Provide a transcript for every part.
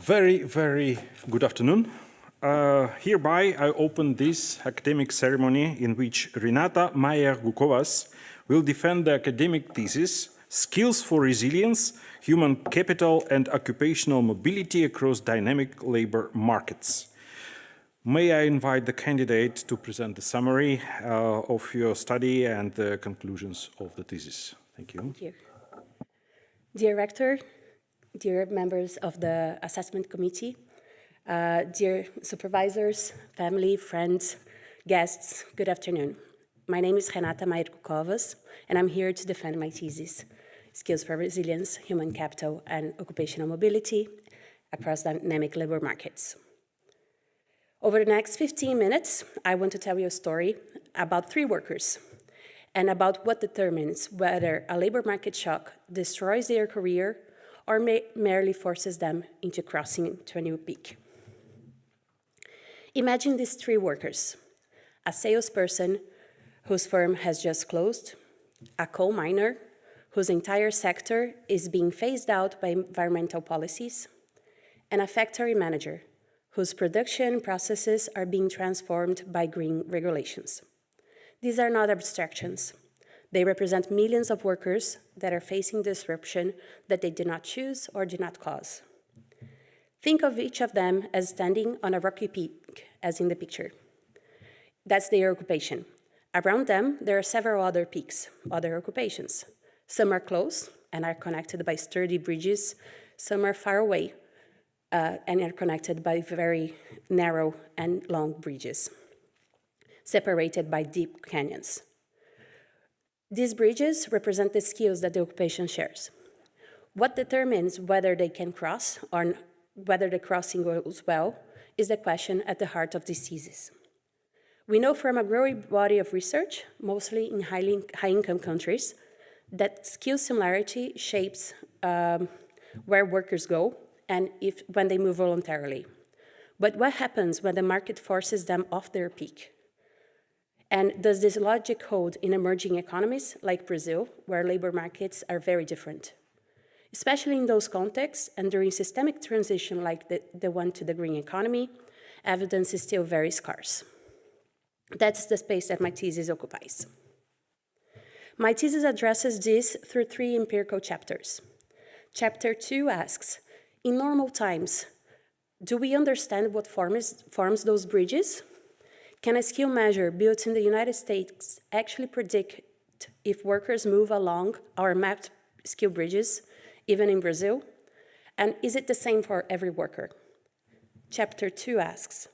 Very good afternoon. Hereby, I open this academic ceremony in which Renata Gukovas will defend the academic thesis, Skills for Resilience, Human Capital and Occupational Mobility Across Dynamic Labor Markets. May I invite the candidate to present the summary of your study and the conclusions of the thesis. Thank you. Thank you. Dear Rector, dear members of the assessment committee, dear supervisors, family, friends, guests, good afternoon. My name is Renata Gukovas, and I'm here to defend my thesis, Skills for Resilience, Human Capital and Occupational Mobility Across Dynamic Labor Markets. Over the next 15 minutes, I want to tell you a story about 3 workers and about what determines whether a labor market shock destroys their career or merely forces them into crossing to a new peak. Imagine these 3 workers: a salesperson whose firm has just closed, a coal miner whose entire sector is being phased out by environmental policies, and a factory manager whose production processes are being transformed by green regulations. These are not abstractions. They represent millions of workers that are facing disruption that they did not choose or did not cause. Think of each of them as standing on a rocky peak, as in the picture. That's their occupation. Around them, there are several other peaks, other occupations. Some are close and are connected by sturdy bridges. Some are far away and are connected by very narrow and long bridges, separated by deep canyons. These bridges represent the skills that the occupation shares. What determines whether they can cross or whether the crossing goes well is the question at the heart of this thesis. We know from a growing body of research, mostly in high-income countries, that skill similarity shapes where workers go and when they move voluntarily. But what happens when the market forces them off their peak? And does this logic hold in emerging economies like Brazil, where labor markets are very different? Especially in those contexts and during systemic transition like the one to the green economy, evidence is still very scarce. That's the space that my thesis occupies. My thesis addresses this through 3 empirical chapters. Chapter 2 asks, in normal times, do we understand what forms those bridges? Can a skill measure built in the United States actually predict if workers move along our mapped skill bridges, even in Brazil? And is it the same for every worker? Chapter 3 asks,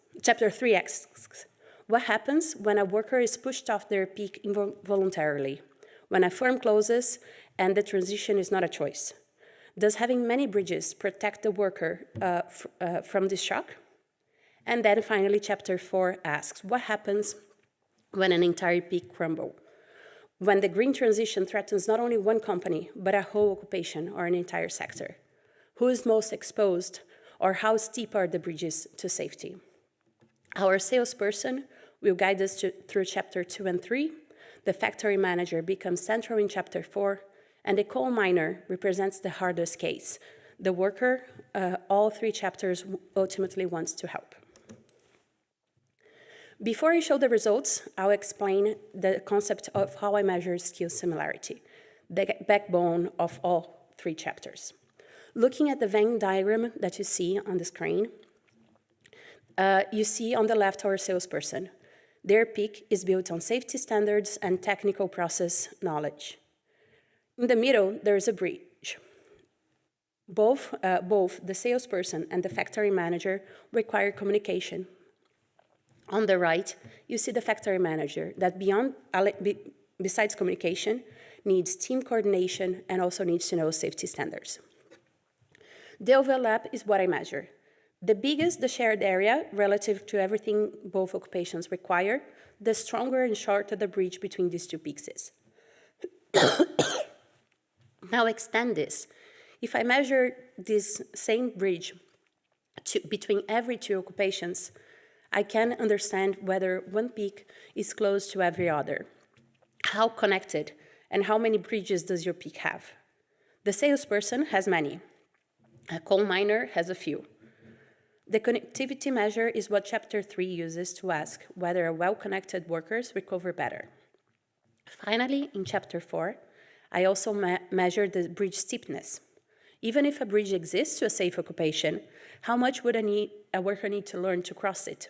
what happens when a worker is pushed off their peak involuntarily, when a firm closes and the transition is not a choice? Does having many bridges protect the worker from this shock? And then finally, chapter 4 asks, what happens when an entire peak crumbles? When the green transition threatens not only one company, but a whole occupation or an entire sector? Who is most exposed, or how steep are the bridges to safety? Our salesperson will guide us through chapter 2 and 3. The factory manager becomes central in chapter 4, and the coal miner represents the hardest case. The worker, all 3 chapters ultimately wants to help. Before I show the results, I'll explain the concept of how I measure skill similarity, the backbone of all 3 chapters. Looking at the Venn diagram that you see on the screen, you see on the left our salesperson. Their peak is built on safety standards and technical process knowledge. In the middle, there is a bridge. Both the salesperson and the factory manager require communication. On the right, you see the factory manager that besides communication, needs team coordination and also needs to know safety standards. The overlap is what I measure. The bigger the shared area relative to everything both occupations require, the stronger and shorter the bridge between these 2 peaks is. Now extend this. If I measure this same bridge between every 2 occupations, I can understand whether one peak is close to every other. How connected and how many bridges does your peak have? The salesperson has many. A coal miner has a few. The connectivity measure is what Chapter 3 uses to ask whether well-connected workers recover better. Finally, in Chapter 4, I also measured the bridge steepness. Even if a bridge exists to a safe occupation, how much would a worker need to learn to cross it?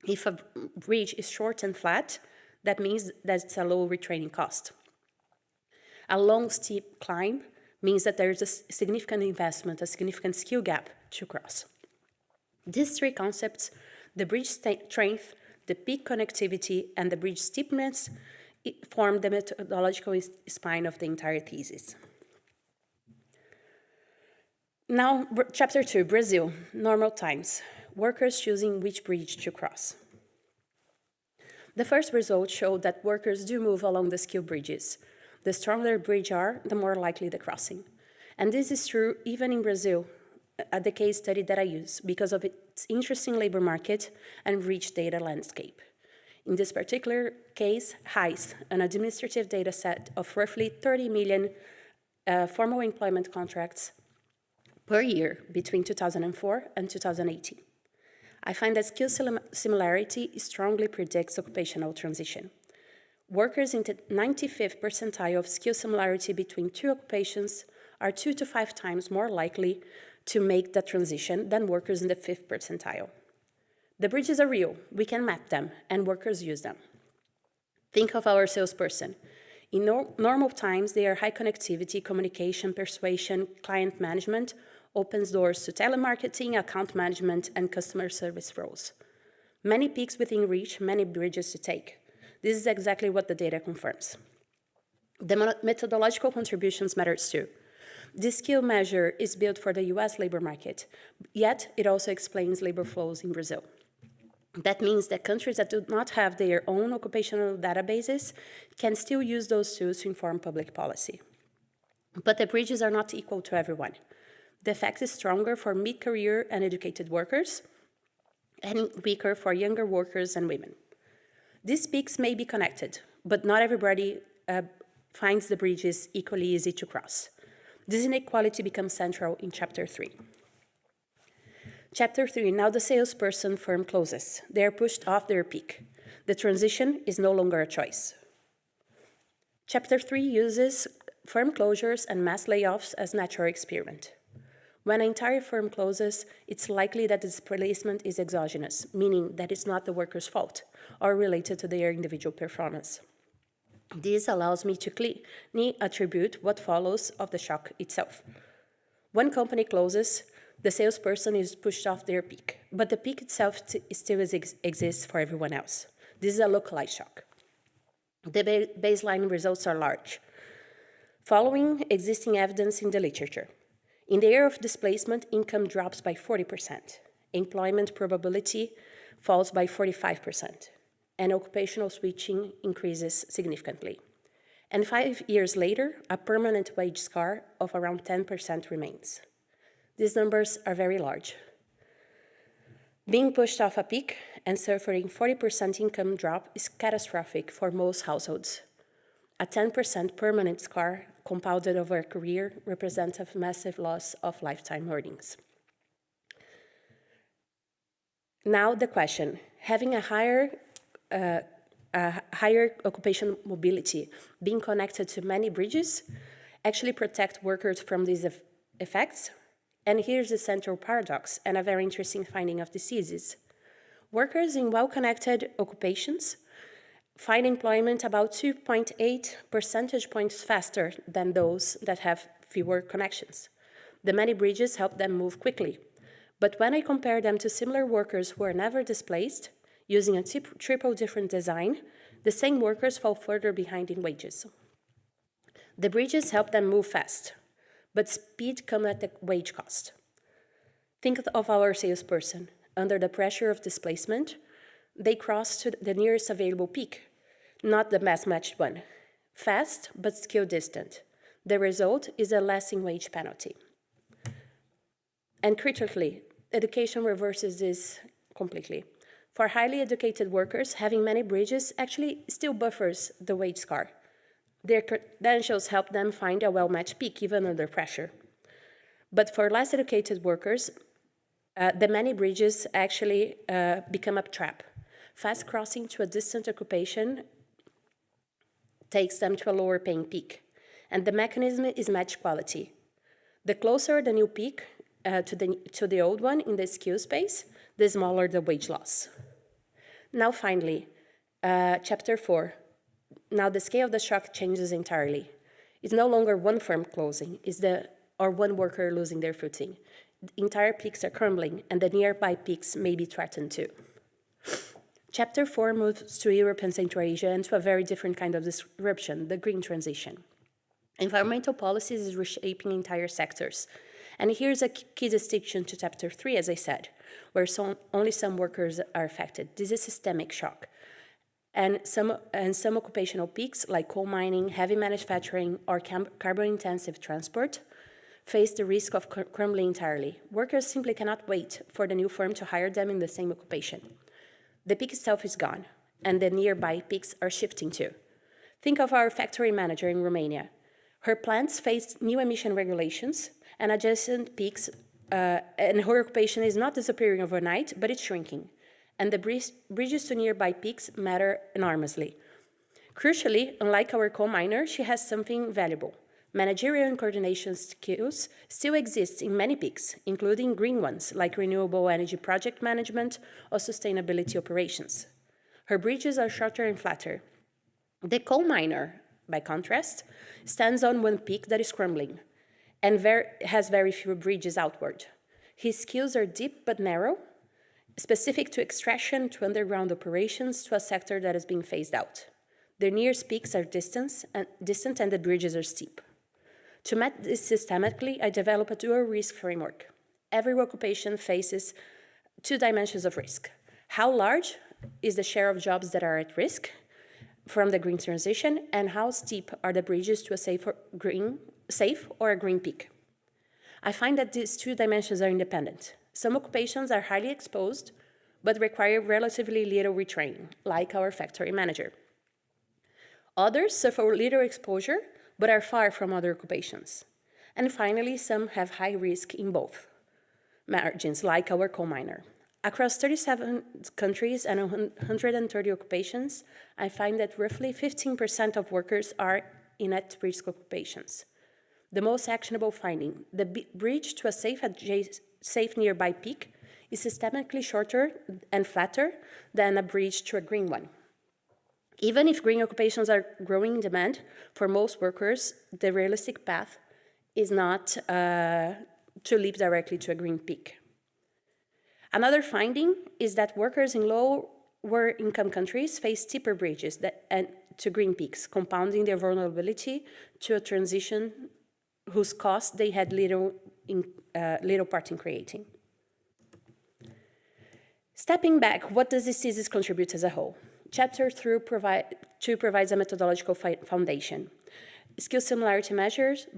If a bridge is short and flat, that means that it's a low retraining cost. A long, steep climb means that there is a significant investment, a significant skill gap to cross. These three concepts, the bridge strength, the peak connectivity, and the bridge steepness, form the methodological spine of the entire thesis. Now, Chapter 2, Brazil, normal times, workers choosing which bridge to cross. The first results showed that workers do move along the skill bridges. The stronger the bridge are, the more likely the crossing. And this is true even in Brazil, at the case study that I use, because of its interesting labor market and rich data landscape. In this particular case, HICE, an administrative data set of roughly 30 million formal employment contracts per year between 2004 and 2018. I find that skill similarity strongly predicts occupational transition. Workers in the 95th percentile of skill similarity between two occupations are 2 to 5 times more likely to make that transition than workers in the 5th percentile. The bridges are real, we can map them, and workers use them. Think of our salesperson. In normal times, their high connectivity, communication, persuasion, client management opens doors to telemarketing, account management, and customer service roles. Many peaks within reach, many bridges to take. This is exactly what the data confirms. The methodological contributions matters too. This skill measure is built for the US labor market, yet it also explains labor flows in Brazil. That means that countries that do not have their own occupational databases can still use those tools to inform public policy. But the bridges are not equal to everyone. The effect is stronger for mid-career and educated workers, and weaker for younger workers and women. These peaks may be connected, but not everybody finds the bridges equally easy to cross. This inequality becomes central in Chapter 3. Chapter 3, now the salesperson firm closes. They are pushed off their peak. The transition is no longer a choice. Chapter 3 uses firm closures and mass layoffs as natural experiment. When an entire firm closes, it's likely that the displacement is exogenous, meaning that it's not the worker's fault or related to their individual performance. This allows me to cleanly attribute what follows of the shock itself. When company closes, the salesperson is pushed off their peak, but the peak itself still exists for everyone else. This is a localized shock. The baseline results are large, following existing evidence in the literature. In the year of displacement, income drops by 40%, employment probability falls by 45%, and occupational switching increases significantly. And 5 years later, a permanent wage scar of around 10% remains. These numbers are very large. Being pushed off a peak and suffering 40% income drop is catastrophic for most households. A 10% permanent scar compounded over a career represents a massive loss of lifetime earnings. Now the question, having a higher occupational mobility being connected to many bridges actually protect workers from these effects? And here's the central paradox and a very interesting finding of the thesis. Workers in well-connected occupations find employment about 2.8 percentage points faster than those that have fewer connections. The many bridges help them move quickly. But when I compare them to similar workers who are never displaced, using a triple different design, the same workers fall further behind in wages. The bridges help them move fast, but speed comes at the wage cost. Think of our salesperson. Under the pressure of displacement, they cross to the nearest available peak, not the mass-matched one. Fast, but skill distant. The result is a lasting wage penalty. And critically, education reverses this completely. For highly educated workers, having many bridges actually still buffers the wage scar. Their credentials help them find a well-matched peak, even under pressure. But for less educated workers, the many bridges actually become a trap. Fast crossing to a distant occupation takes them to a lower paying peak, and the mechanism is match quality. The closer the new peak to the old one in the skill space, the smaller the wage loss. Now finally, chapter 4. Now the scale of the shock changes entirely. It's no longer one firm closing, or one worker losing their footing. The entire peaks are crumbling, and the nearby peaks may be threatened too. Chapter 4 moves to Europe and Central Asia and to a very different kind of disruption, the green transition. Environmental policies is reshaping entire sectors. And here's a key distinction to Chapter 3, as I said, where only some workers are affected. This is systemic shock. And some occupational peaks, like coal mining, heavy manufacturing, or carbon-intensive transport, face the risk of crumbling entirely. Workers simply cannot wait for the new firm to hire them in the same occupation. The peak itself is gone, and the nearby peaks are shifting too. Think of our factory manager in Romania. Her plants face new emission regulations and adjacent peaks, and her occupation is not disappearing overnight, but it's shrinking. And the bridges to nearby peaks matter enormously. Crucially, unlike our coal miner, she has something valuable. Managerial and coordination skills still exist in many peaks, including green ones, like renewable energy project management or sustainability operations. Her bridges are shorter and flatter. The coal miner, by contrast, stands on one peak that is crumbling and has very few bridges outward. His skills are deep but narrow, specific to extraction, to underground operations, to a sector that is being phased out. The nearest peaks are distant and the bridges are steep. To map this systematically, I develop a dual risk framework. Every occupation faces two dimensions of risk. How large is the share of jobs that are at risk from the green transition, and how steep are the bridges to a safe or a green peak? I find that these two dimensions are independent. Some occupations are highly exposed, but require relatively little retraining, like our factory manager. Others suffer little exposure, but are far from other occupations. And finally, some have high risk in both margins, like our coal miner. Across 37 countries and 130 occupations, I find that roughly 15% of workers are in at-risk occupations. The most actionable finding, the bridge to a safe nearby peak is systemically shorter and flatter than a bridge to a green one. Even if green occupations are growing in demand, for most workers, the realistic path is not to leap directly to a green peak. Another finding is that workers in lower income countries face steeper bridges to green peaks, compounding their vulnerability to a transition whose cost they had little part in creating. Stepping back, what does this thesis contribute as a whole? Chapter 2 provides a methodological foundation. Skill similarity measures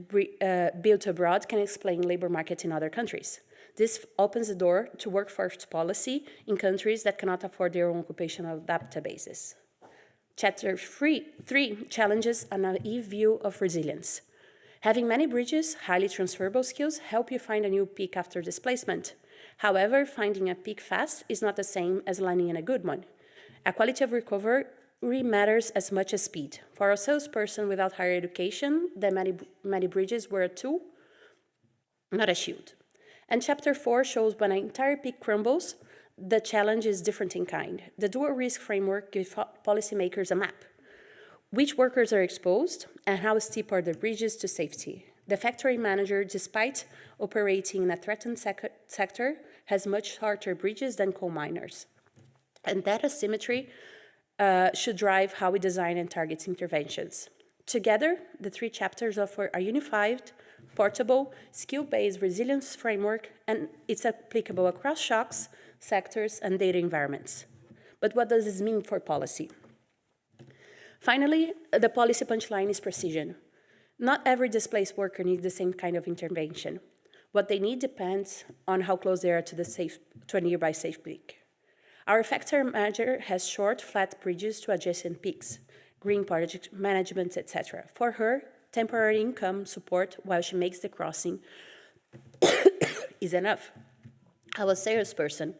built abroad can explain labor markets in other countries. This opens the door to workforce policy in countries that cannot afford their own occupational databases. Chapter 3 challenges a naive view of resilience. Having many bridges, highly transferable skills, help you find a new peak after displacement. However, finding a peak fast is not the same as landing in a good one. A quality of recovery matters as much as speed. For a salesperson without higher education, the many bridges were a tool, not a shield. And chapter 4 shows when an entire peak crumbles, the challenge is different in kind. The dual risk framework gives policymakers a map. Which workers are exposed, and how steep are the bridges to safety? The factory manager, despite operating in a threatened sector, has much shorter bridges than coal miners. And that asymmetry should drive how we design and target interventions. Together, the 3 chapters offer a unified, portable, skill-based resilience framework, and it's applicable across shocks, sectors, and data environments. But what does this mean for policy? Finally, the policy punchline is precision. Not every displaced worker needs the same kind of intervention. What they need depends on how close they are to a nearby safe peak. Our factory manager has short, flat bridges to adjacent peaks, green project management, etc. For her, temporary income support while she makes the crossing is enough. How a salesperson,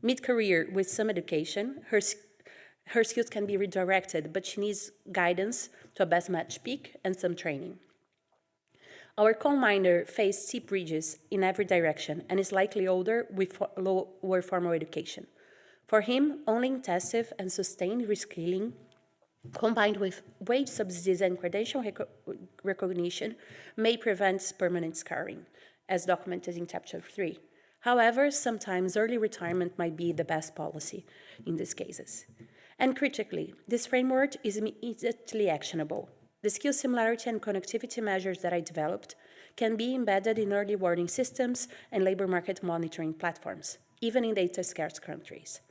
mid-career with some education, her skills can be redirected, but she needs guidance to a best match peak and some training. Our coal miner faced steep ridges in every direction and is likely older with lower formal education. For him, only intensive and sustained reskilling, combined with wage subsidies and credential recognition, may prevent permanent scarring, as documented in Chapter 3. However, sometimes early retirement might be the best policy in these cases. And critically, this framework is immediately actionable. The skill similarity and connectivity measures that I developed can be embedded in early warning systems and labor market monitoring platforms, even in data-scarce countries.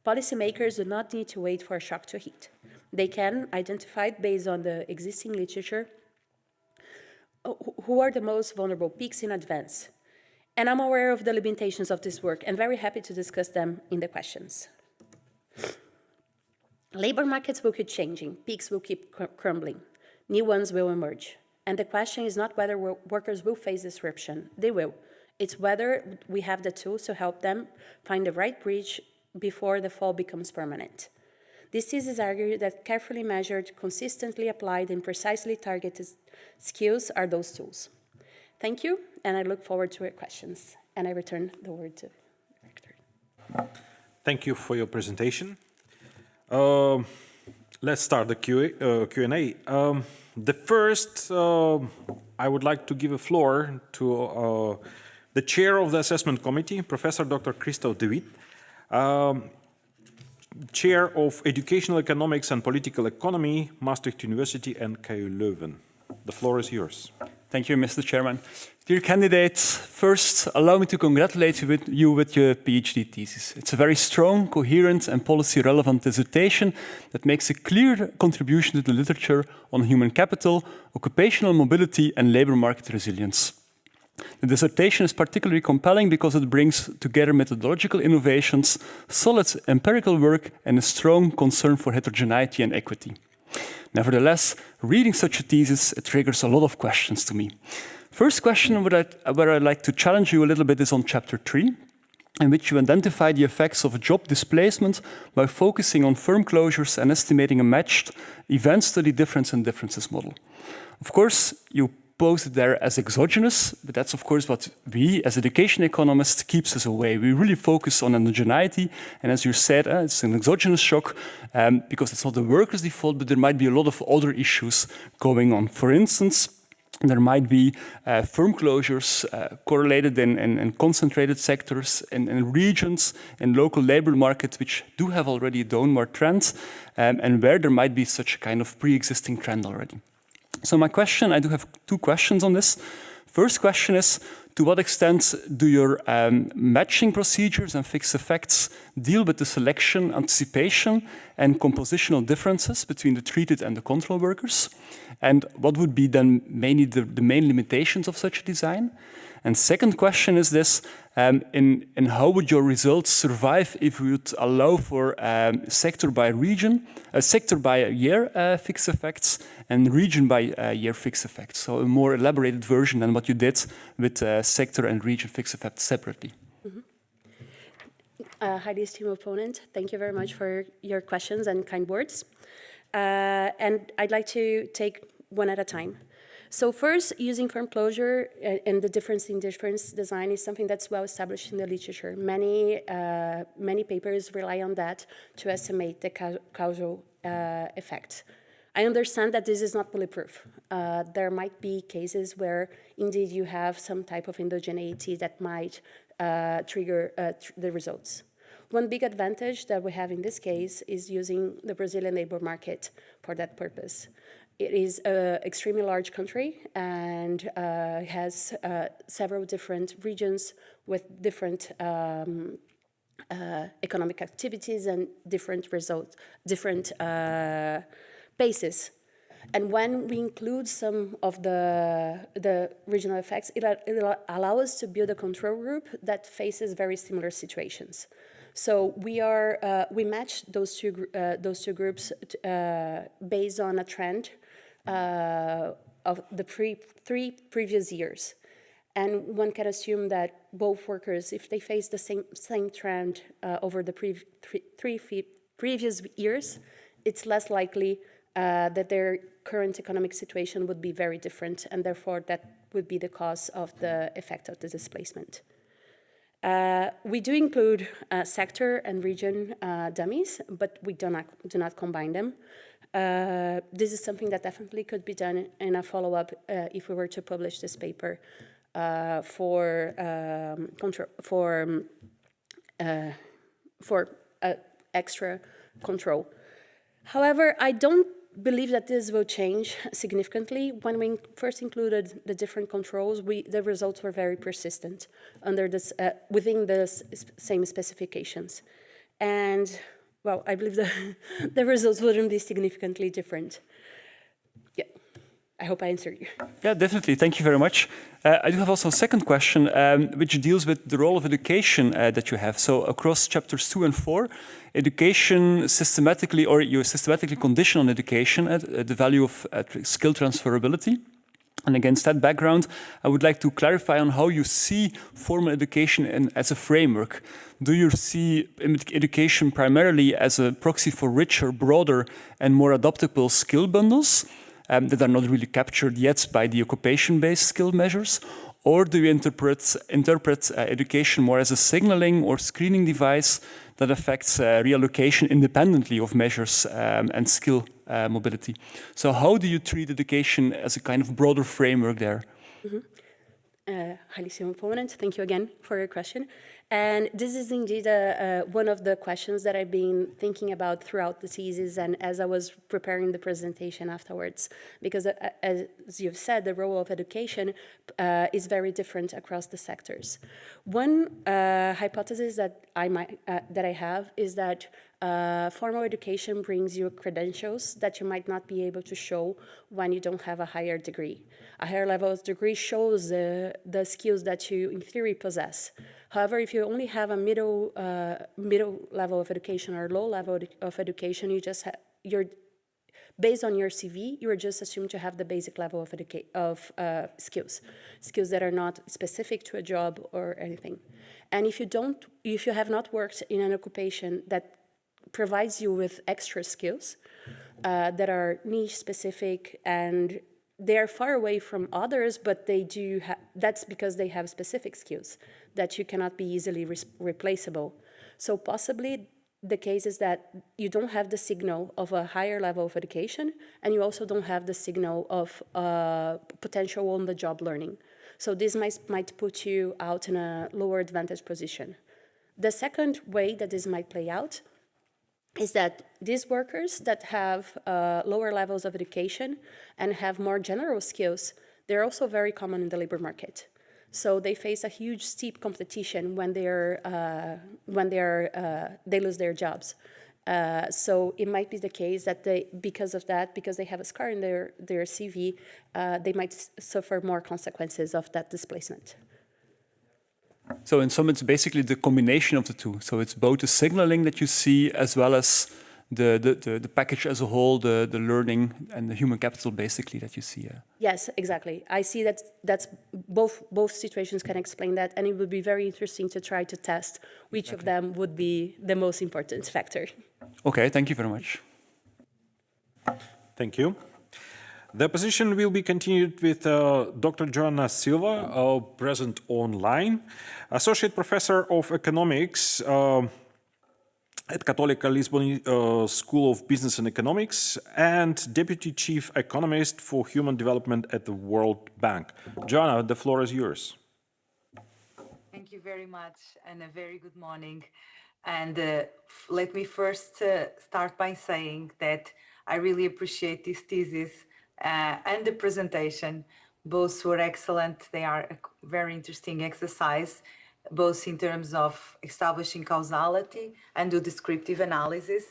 Policymakers do not need to wait for a shock to hit. They can identify, based on the existing literature, who are the most vulnerable peaks in advance. And I'm aware of the limitations of this work and very happy to discuss them in the questions. Labor markets will keep changing, peaks will keep crumbling, new ones will emerge. And the question is not whether workers will face disruption, they will. It's whether we have the tools to help them find the right bridge before the fall becomes permanent. This thesis argues that carefully measured, consistently applied, and precisely targeted skills are those tools. Thank you, and I look forward to your questions. And I return the word to the Director. Thank you for your presentation. Let's start the Q&A. The first, I would like to give a floor to the chair of the assessment committee, Professor Dr. Christophe de Witt, chair of Educational Economics and Political Economy, Maastricht University and KU Leuven. The floor is yours. Thank you, Mr. Chairman. Dear candidates, first, allow me to congratulate you with your PhD thesis. It's a very strong, coherent, and policy-relevant dissertation that makes a clear contribution to the literature on human capital, occupational mobility, and labor market resilience. The dissertation is particularly compelling because it brings together methodological innovations, solid empirical work, and a strong concern for heterogeneity and equity. Nevertheless, reading such a thesis, it triggers a lot of questions to me. First question where I'd like to challenge you a little bit is on Chapter 3, in which you identify the effects of job displacement by focusing on firm closures and estimating a matched event study difference and differences model. Of course, you pose it there as exogenous, but that's of course what we as education economists keeps us away. We really focus on endogeneity, and as you said, it's an exogenous shock because it's not the workers' default, but there might be a lot of other issues going on. For instance, there might be firm closures correlated in concentrated sectors and regions and local labor markets which do have already a downward trend and where there might be such a kind of pre-existing trend already. So my question, I do have two questions on this. First question is, to what extent do your matching procedures and fixed effects deal with the selection, anticipation, and compositional differences between the treated and the control workers? And what would be then mainly the main limitations of such a design? And second question is this, in how would your results survive if we would allow for sector by region, sector by year fixed effects and region by year fixed effects? So a more elaborated version than what you did with sector and region fixed effects separately. Highly esteemed opponent, thank you very much for your questions and kind words. And I'd like to take one at a time. So first, using firm closure and the difference in difference design is something that's well established in the literature. Many papers rely on that to estimate the causal effect. I understand that this is not bulletproof. There might be cases where indeed you have some type of endogeneity that might trigger the results. One big advantage that we have in this case is using the Brazilian labor market for that purpose. It is an extremely large country and has several different regions with different economic activities and different results, different paces. And when we include some of the regional effects, it allows us to build a control group that faces very similar situations. So we match those two groups based on a trend of the three previous years. And one can assume that both workers, if they face the same trend over the previous years, it's less likely that their current economic situation would be very different, and therefore that would be the cause of the effect of the displacement. We do include sector and region dummies, but we do not combine them. This is something that definitely could be done in a follow-up if we were to publish this paper for extra control. However, I don't believe that this will change significantly. When we first included the different controls, the results were very persistent under this, within the same specifications. And, well, I believe the results wouldn't be significantly different. Yeah, I hope I answered you. Yeah, definitely. Thank you very much. I do have also a second question, which deals with the role of education that you have. So across chapters 2 and 4, education systematically, or you systematically condition on education at the value of skill transferability. And against that background, I would like to clarify on how you see formal education as a framework. Do you see education primarily as a proxy for richer, broader, and more adaptable skill bundles that are not really captured yet by the occupation-based skill measures? Or do you interpret education more as a signaling or screening device that affects reallocation independently of measures and skill mobility? So how do you treat education as a kind of broader framework there? Highly similar opponent. Thank you again for your question. And this is indeed one of the questions that I've been thinking about throughout the thesis and as I was preparing the presentation afterwards. Because as you've said, the role of education is very different across the sectors. One hypothesis that I have is that formal education brings you credentials that you might not be able to show when you don't have a higher degree. A higher level of degree shows the skills that you, in theory, possess. However, if you only have a middle level of education or low level of education, you're based on your CV, you are just assumed to have the basic level of skills that are not specific to a job or anything. And if you have not worked in an occupation that provides you with extra skills that are niche specific and they are far away from others, but they do that's because they have specific skills that you cannot be easily replaceable. So possibly the case is that you don't have the signal of a higher level of education, and you also don't have the signal of potential on-the-job learning. So this might put you out in a lower advantage position. The second way that this might play out is that these workers that have lower levels of education and have more general skills, they're also very common in the labor market. So they face a huge, steep competition when they lose their jobs. So it might be the case that because they have a scar in their CV, they might suffer more consequences of that displacement. So in sum, it's basically the combination of the two. So it's both the signaling that you see as well as the package as a whole, the learning and the human capital basically that you see. Yes, exactly. I see that's both situations can explain that, and it would be very interesting to try to test which of them would be the most important factor. Okay, thank you very much. Thank you. The position will be continued with Dr. Joana Silva, present online, Associate Professor of Economics at Católica Lisbon School of Business and Economics and Deputy Chief Economist for Human Development at the World Bank. Joana, the floor is yours. Thank you very much and a very good morning. And let me first start by saying that I really appreciate this thesis and the presentation. Both were excellent. They are a very interesting exercise, both in terms of establishing causality and do descriptive analysis.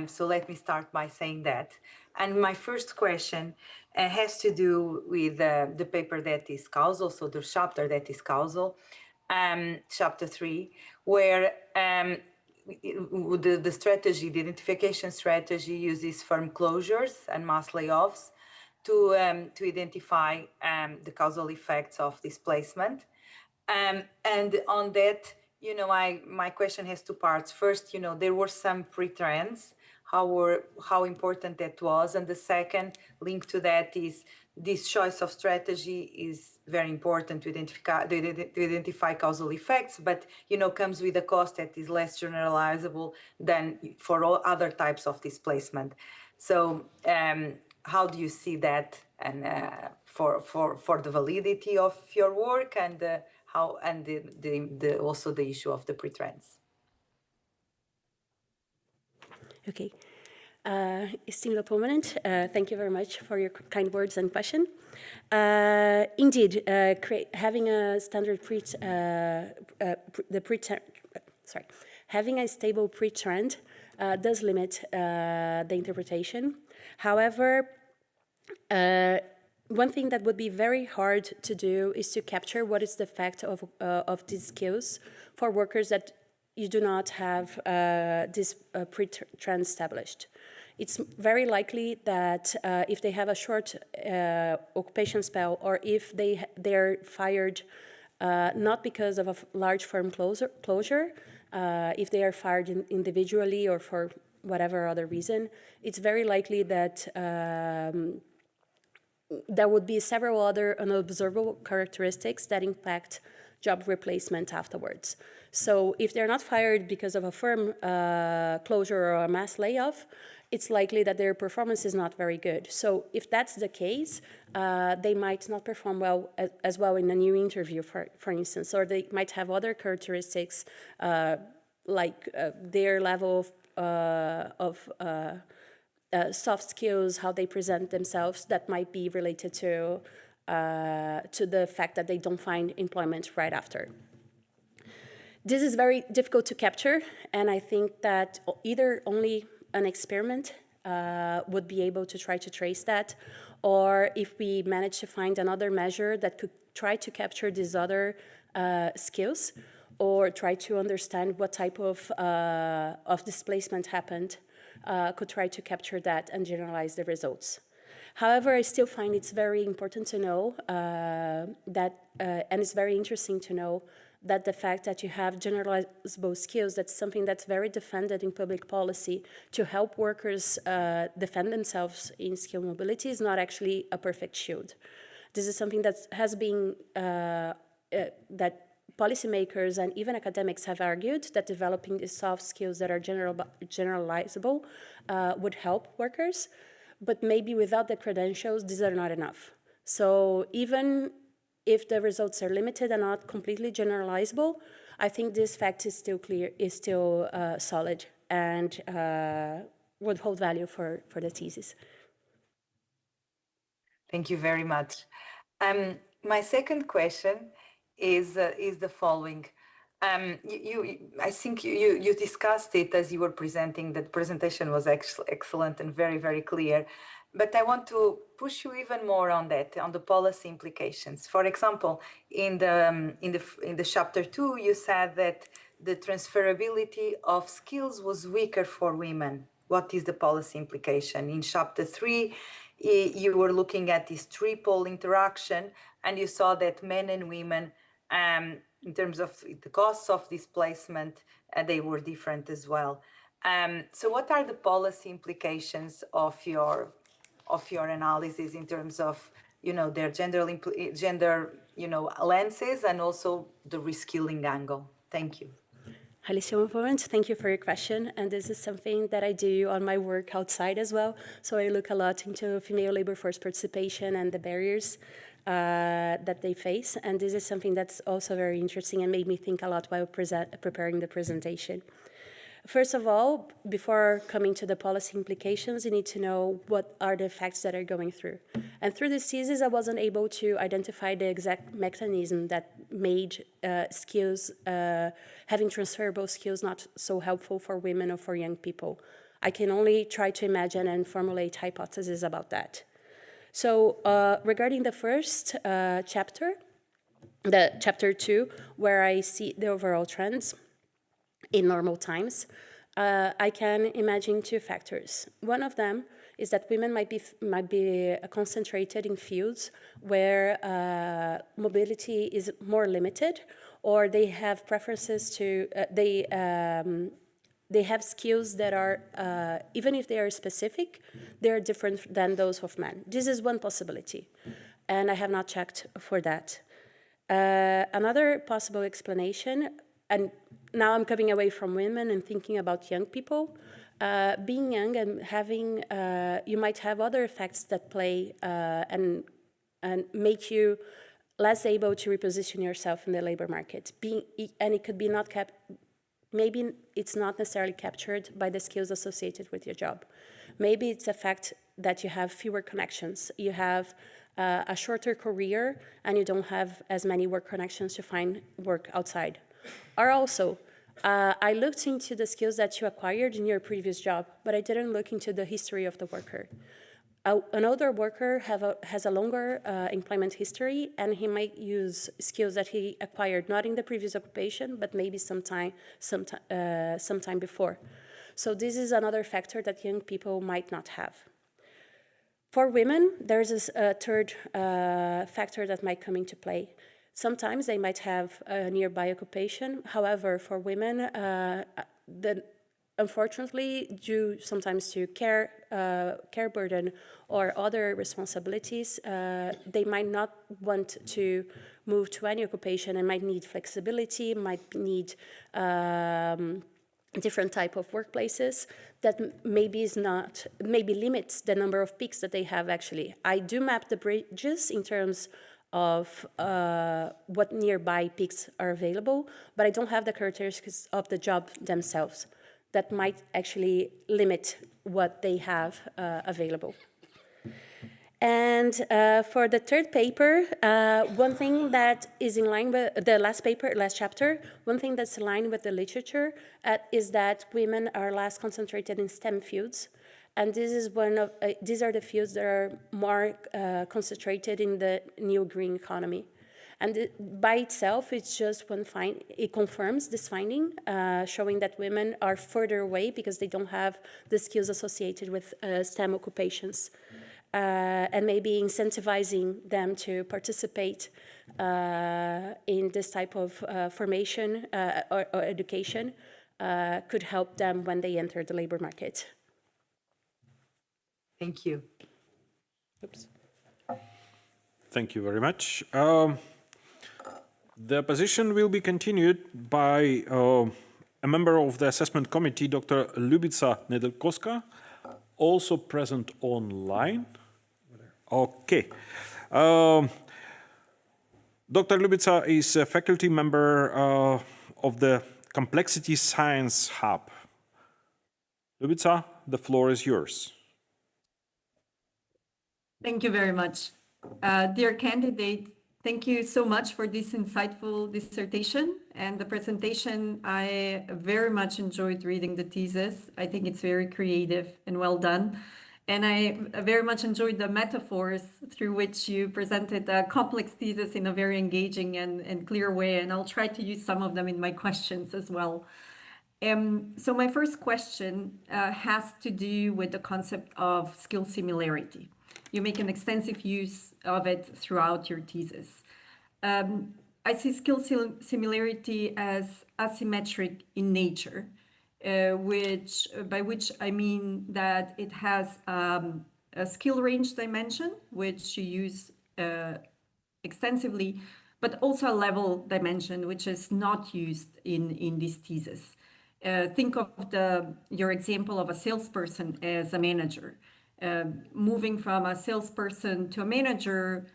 So let me start by saying that. And my first question has to do with the paper that is causal, so the chapter that is causal, chapter 3, where the identification strategy uses firm closures and mass layoffs to identify the causal effects of displacement. And on that, my question has two parts. First, there were some pre-trends, how important that was. And the second link to that is this choice of strategy is very important to identify causal effects, but, comes with a cost that is less generalizable than for all other types of displacement. So how do you see that and for the validity of your work and how and also the issue of the pre-trends? Okay. Esteemed opponent, thank you very much for your kind words and question. Indeed, having a standard having a stable pre-trend does limit the interpretation. However, one thing that would be very hard to do is to capture what is the effect of these skills for workers that you do not have this pre-trend established. It's very likely that if they have a short occupation spell, or if they're fired not because of a large firm closure, if they are fired individually or for whatever other reason, it's very likely that there would be several other unobservable characteristics that impact job replacement afterwards. So if they're not fired because of a firm closure or a mass layoff, it's likely that their performance is not very good. So if that's the case, they might not perform well as well in a new interview, for instance, or they might have other characteristics like their level of soft skills, how they present themselves, that might be related to the fact that they don't find employment right after. This is very difficult to capture, and I think that either only an experiment would be able to try to trace that, or if we manage to find another measure that could try to capture these other skills, or try to understand what type of displacement happened, could try to capture that and generalize the results. However, I still find it's very important to know that, and it's very interesting to know that the fact that you have generalizable skills, that's something that's very defended in public policy to help workers defend themselves in skill mobility, is not actually a perfect shield. This is something that has been, that policymakers and even academics have argued that developing these soft skills that are generalizable would help workers, but maybe without the credentials, these are not enough. So even if the results are limited and not completely generalizable, I think this fact is still clear, is still solid, and would hold value for the thesis. Thank you very much. My second question is the following. I think you discussed it as you were presenting. The presentation was excellent and very, very clear. But I want to push you even more on that, on the policy implications. For example, in the chapter 2, you said that the transferability of skills was weaker for women. What is the policy implication? In chapter 3, you were looking at this triple interaction, and you saw that men and women, in terms of the costs of displacement, they were different as well. So what are the policy implications of your analysis in terms of, their gender lenses, and also the reskilling angle? Thank you. Halissimo Point, thank you for your question. And this is something that I do on my work outside as well. So I look a lot into female labor force participation and the barriers that they face. And this is something that's also very interesting and made me think a lot while preparing the presentation. First of all, before coming to the policy implications, you need to know what are the facts that are going through. And through this thesis, I wasn't able to identify the exact mechanism that made skills, having transferable skills, not so helpful for women or for young people. I can only try to imagine and formulate hypotheses about that. So regarding the first chapter, the chapter 2, where I see the overall trends in normal times, I can imagine two factors. One of them is that women might be concentrated in fields where mobility is more limited, or they have preferences to they have skills that are, even if they are specific, they are different than those of men. This is one possibility, and I have not checked for that. Another possible explanation, and now I'm coming away from women and thinking about young people. Being young and having, you might have other effects that play and make you less able to reposition yourself in the labor market. And it could be not kept. Maybe it's not necessarily captured by the skills associated with your job. Maybe it's a fact that you have fewer connections. You have a shorter career and you don't have as many work connections to find work outside. Or also, I looked into the skills that you acquired in your previous job, but I didn't look into the history of the worker. An older worker has a longer employment history, and he might use skills that he acquired not in the previous occupation, but maybe sometime before. So this is another factor that young people might not have. For women, there's a third factor that might come into play. Sometimes they might have a nearby occupation. However, for women, unfortunately, due sometimes to care burden or other responsibilities, they might not want to move to any occupation and might need flexibility, might need different type of workplaces that maybe limits the number of peaks that they have actually. I do map the bridges in terms of what nearby peaks are available, but I don't have the characteristics of the job themselves that might actually limit what they have available. And for the third paper, one thing that is in line with the last chapter, one thing that's in line with the literature is that women are less concentrated in STEM fields. And this is these are the fields that are more concentrated in the new green economy. And by itself, it's just it confirms this finding, showing that women are further away because they don't have the skills associated with STEM occupations. And maybe incentivizing them to participate in this type of formation or education could help them when they enter the labor market. Thank you. Oops. Thank you very much. The position will be continued by a member of the assessment committee, Dr. Lubica Nedelkowska, also present online. Okay. Dr. Lubica is a faculty member of the Complexity Science Hub. Lubica, the floor is yours. Thank you very much. Dear candidate, thank you so much for this insightful dissertation and the presentation. I very much enjoyed reading the thesis. I think it's very creative and well done. And I very much enjoyed the metaphors through which you presented a complex thesis in a very engaging and clear way. And I'll try to use some of them in my questions as well. So my first question has to do with the concept of skill similarity. You make an extensive use of it throughout your thesis. I see skill similarity as asymmetric in nature, by which I mean that it has a skill range dimension, which you use extensively, but also a level dimension, which is not used in this thesis. Think of your example of a salesperson as a manager. Moving from a salesperson to a manager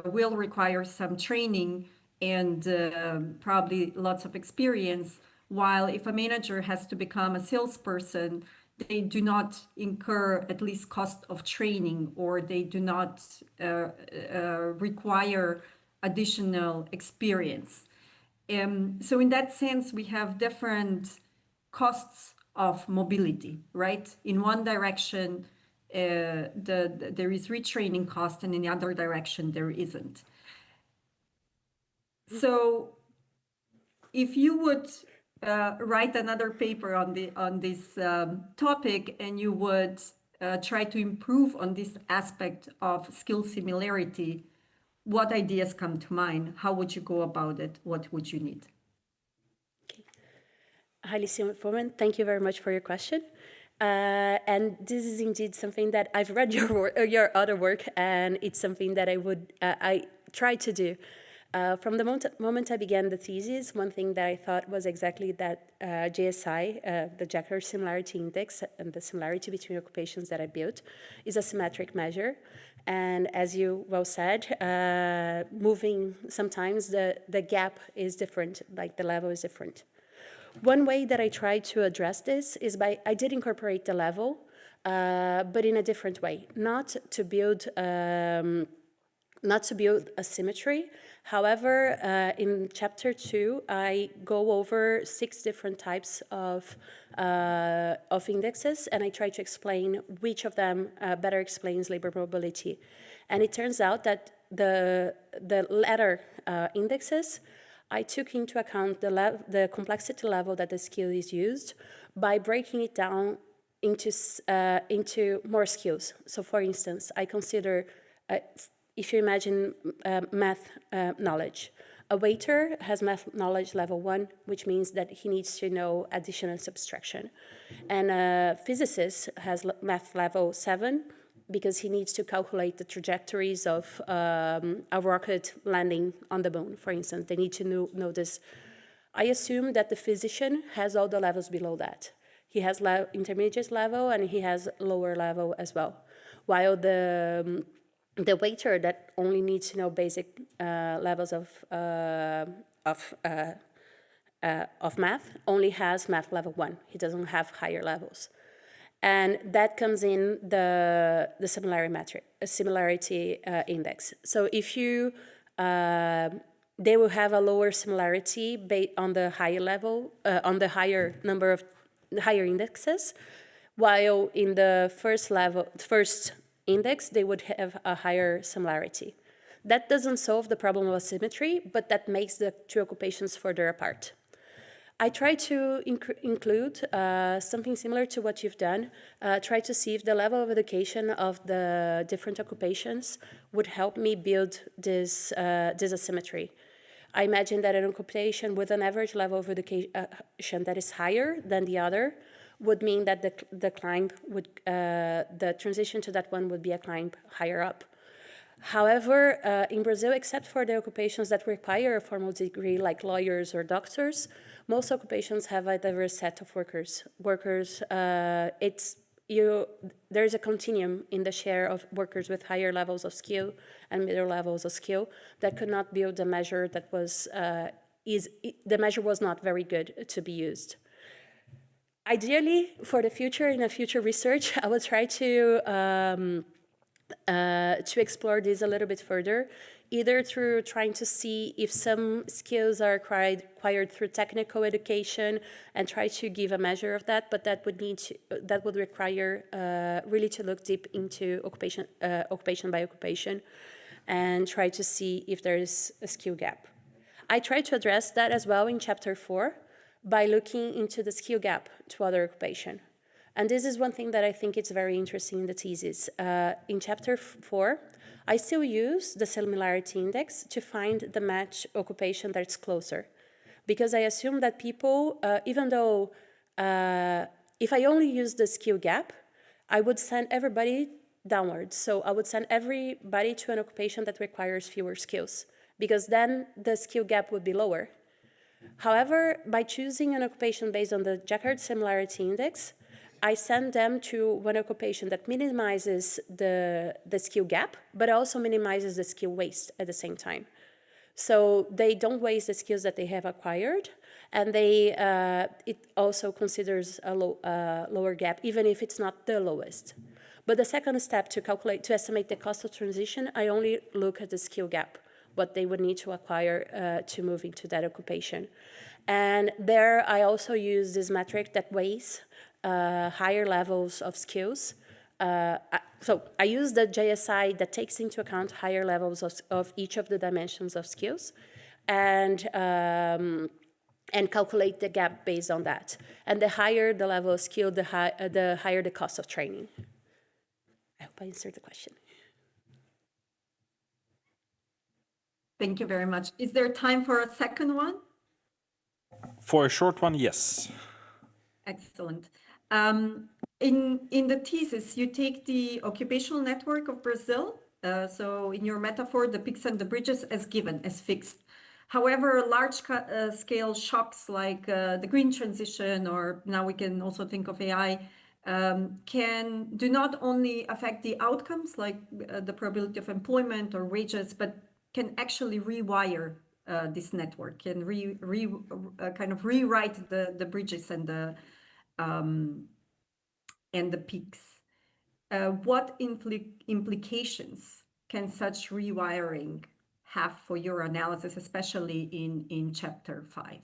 will require some training and probably lots of experience, while if a manager has to become a salesperson, they do not incur at least cost of training, or they do not require additional experience. So in that sense, we have different costs of mobility, right? In one direction, there is retraining cost, and in the other direction, there isn't. So if you would write another paper on this topic, and you would try to improve on this aspect of skill similarity, what ideas come to mind? How would you go about it? What would you need? Highly esteemed woman, thank you very much for your question. And this is indeed something that I've read your other work, and it's something that I try to do. From the moment I began the thesis, one thing that I thought was exactly that JSI, the Gender Similarity Index, and the similarity between occupations that I built, is a symmetric measure. And as you well said, moving sometimes the gap is different, like the level is different. One way that I tried to address this is I did incorporate the level, but in a different way, not to build a symmetry. However, in chapter 2, I go over 6 different types of indexes, and I try to explain which of them better explains labor mobility. And it turns out that the latter indexes, I took into account the complexity level that the skill is used by breaking it down into more skills. So for instance, I consider, if you imagine math knowledge, a waiter has math knowledge level 1, which means that he needs to know addition and subtraction. And a physicist has math level 7, because he needs to calculate the trajectories of a rocket landing on the moon, for instance. They need to know this. I assume that the physician has all the levels below that. He has intermediate level, and he has lower level as well. While the waiter that only needs to know basic levels of math only has math level 1. He doesn't have higher levels. And that comes in the similarity index. So if you, they will have a lower similarity based on the higher level, on the higher number of higher indexes, while in the first index, they would have a higher similarity. That doesn't solve the problem of asymmetry, but that makes the 2 occupations further apart. I try to include something similar to what you've done, try to see if the level of education of the different occupations would help me build this asymmetry. I imagine that an occupation with an average level of education that is higher than the other would mean that the climb would, the transition to that one would be a climb higher up. However, in Brazil, except for the occupations that require a formal degree, like lawyers or doctors, most occupations have a diverse set of workers. There's a continuum in the share of workers with higher levels of skill and middle levels of skill that could not build a measure that was, the measure was not very good to be used. Ideally, for the future, in a future research, I will try to explore this a little bit further, either through trying to see if some skills are acquired through technical education and try to give a measure of that, but that would require really to look deep into occupation by occupation and try to see if there is a skill gap. I try to address that as well in chapter 4 by looking into the skill gap to other occupation. And this is one thing that I think is very interesting in the thesis. In chapter 4, I still use the similarity index to find the match occupation that's closer. Because I assume that people, even though if I only use the skill gap, I would send everybody downwards. So I would send everybody to an occupation that requires fewer skills, because then the skill gap would be lower. However, by choosing an occupation based on the Jaccard Similarity Index, I send them to one occupation that minimizes the skill gap, but also minimizes the skill waste at the same time. So they don't waste the skills that they have acquired, and it also considers a lower gap, even if it's not the lowest. But the second step to estimate the cost of transition, I only look at the skill gap, what they would need to acquire to move into that occupation. And there I also use this metric that weighs higher levels of skills. So I use the JSI that takes into account higher levels of each of the dimensions of skills, and calculate the gap based on that. And the higher the level of skill, the higher the cost of training. I answered the question. Thank you very much. Is there time for a second one? For a short one, yes. Excellent. In the thesis, you take the occupational network of Brazil. So in your metaphor, the peaks and the bridges as given, as fixed. However, large-scale shocks like the green transition, or now we can also think of AI, do not only affect the outcomes like the probability of employment or wages, but can actually rewire this network, can kind of rewrite the bridges and the peaks. What implications can such rewiring have for your analysis, especially in chapter 5?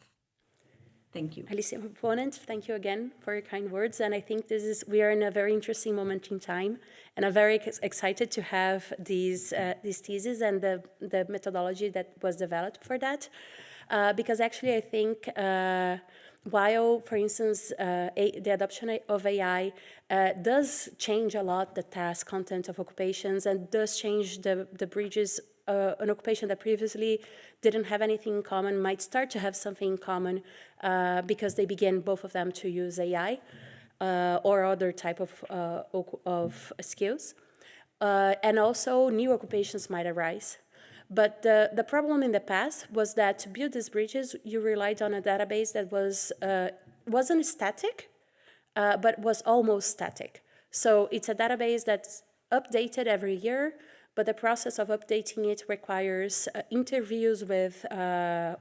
Thank you. Alicia, opponent, thank you again for your kind words. And I think we are in a very interesting moment in time, and I'm very excited to have these theses and the methodology that was developed for that. Because actually I think while, for instance, the adoption of AI does change a lot the task content of occupations and does change the bridges. An occupation that previously didn't have anything in common might start to have something in common because they begin, both of them, to use AI or other type of skills. And also new occupations might arise. But the problem in the past was that to build these bridges, you relied on a database that wasn't static, but was almost static. So it's a database that's updated every year, but the process of updating it requires interviews with HR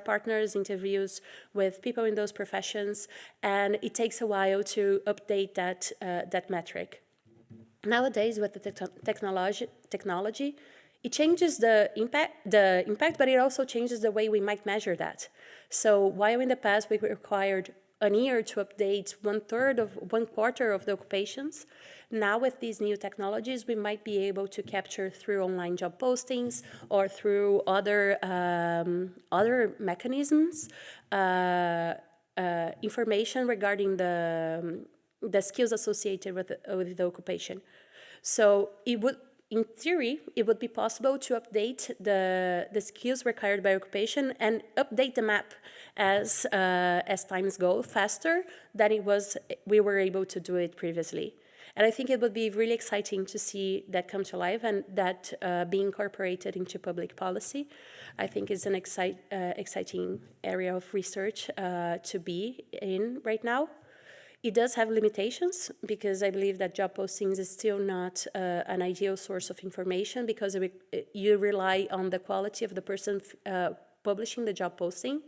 partners, interviews with people in those professions, and it takes a while to update that metric. Nowadays, with the technology, it changes the impact, but it also changes the way we might measure that. So while in the past we required a year to update one quarter of the occupations, now with these new technologies, we might be able to capture through online job postings or through other mechanisms information regarding the skills associated with the occupation. So it would, in theory, it would be possible to update the skills required by occupation and update the map as times go faster than we were able to do it previously. And I think it would be really exciting to see that come to life and that be incorporated into public policy. I think it's an exciting area of research to be in right now. It does have limitations because I believe that job postings is still not an ideal source of information because you rely on the quality of the person publishing the job posting.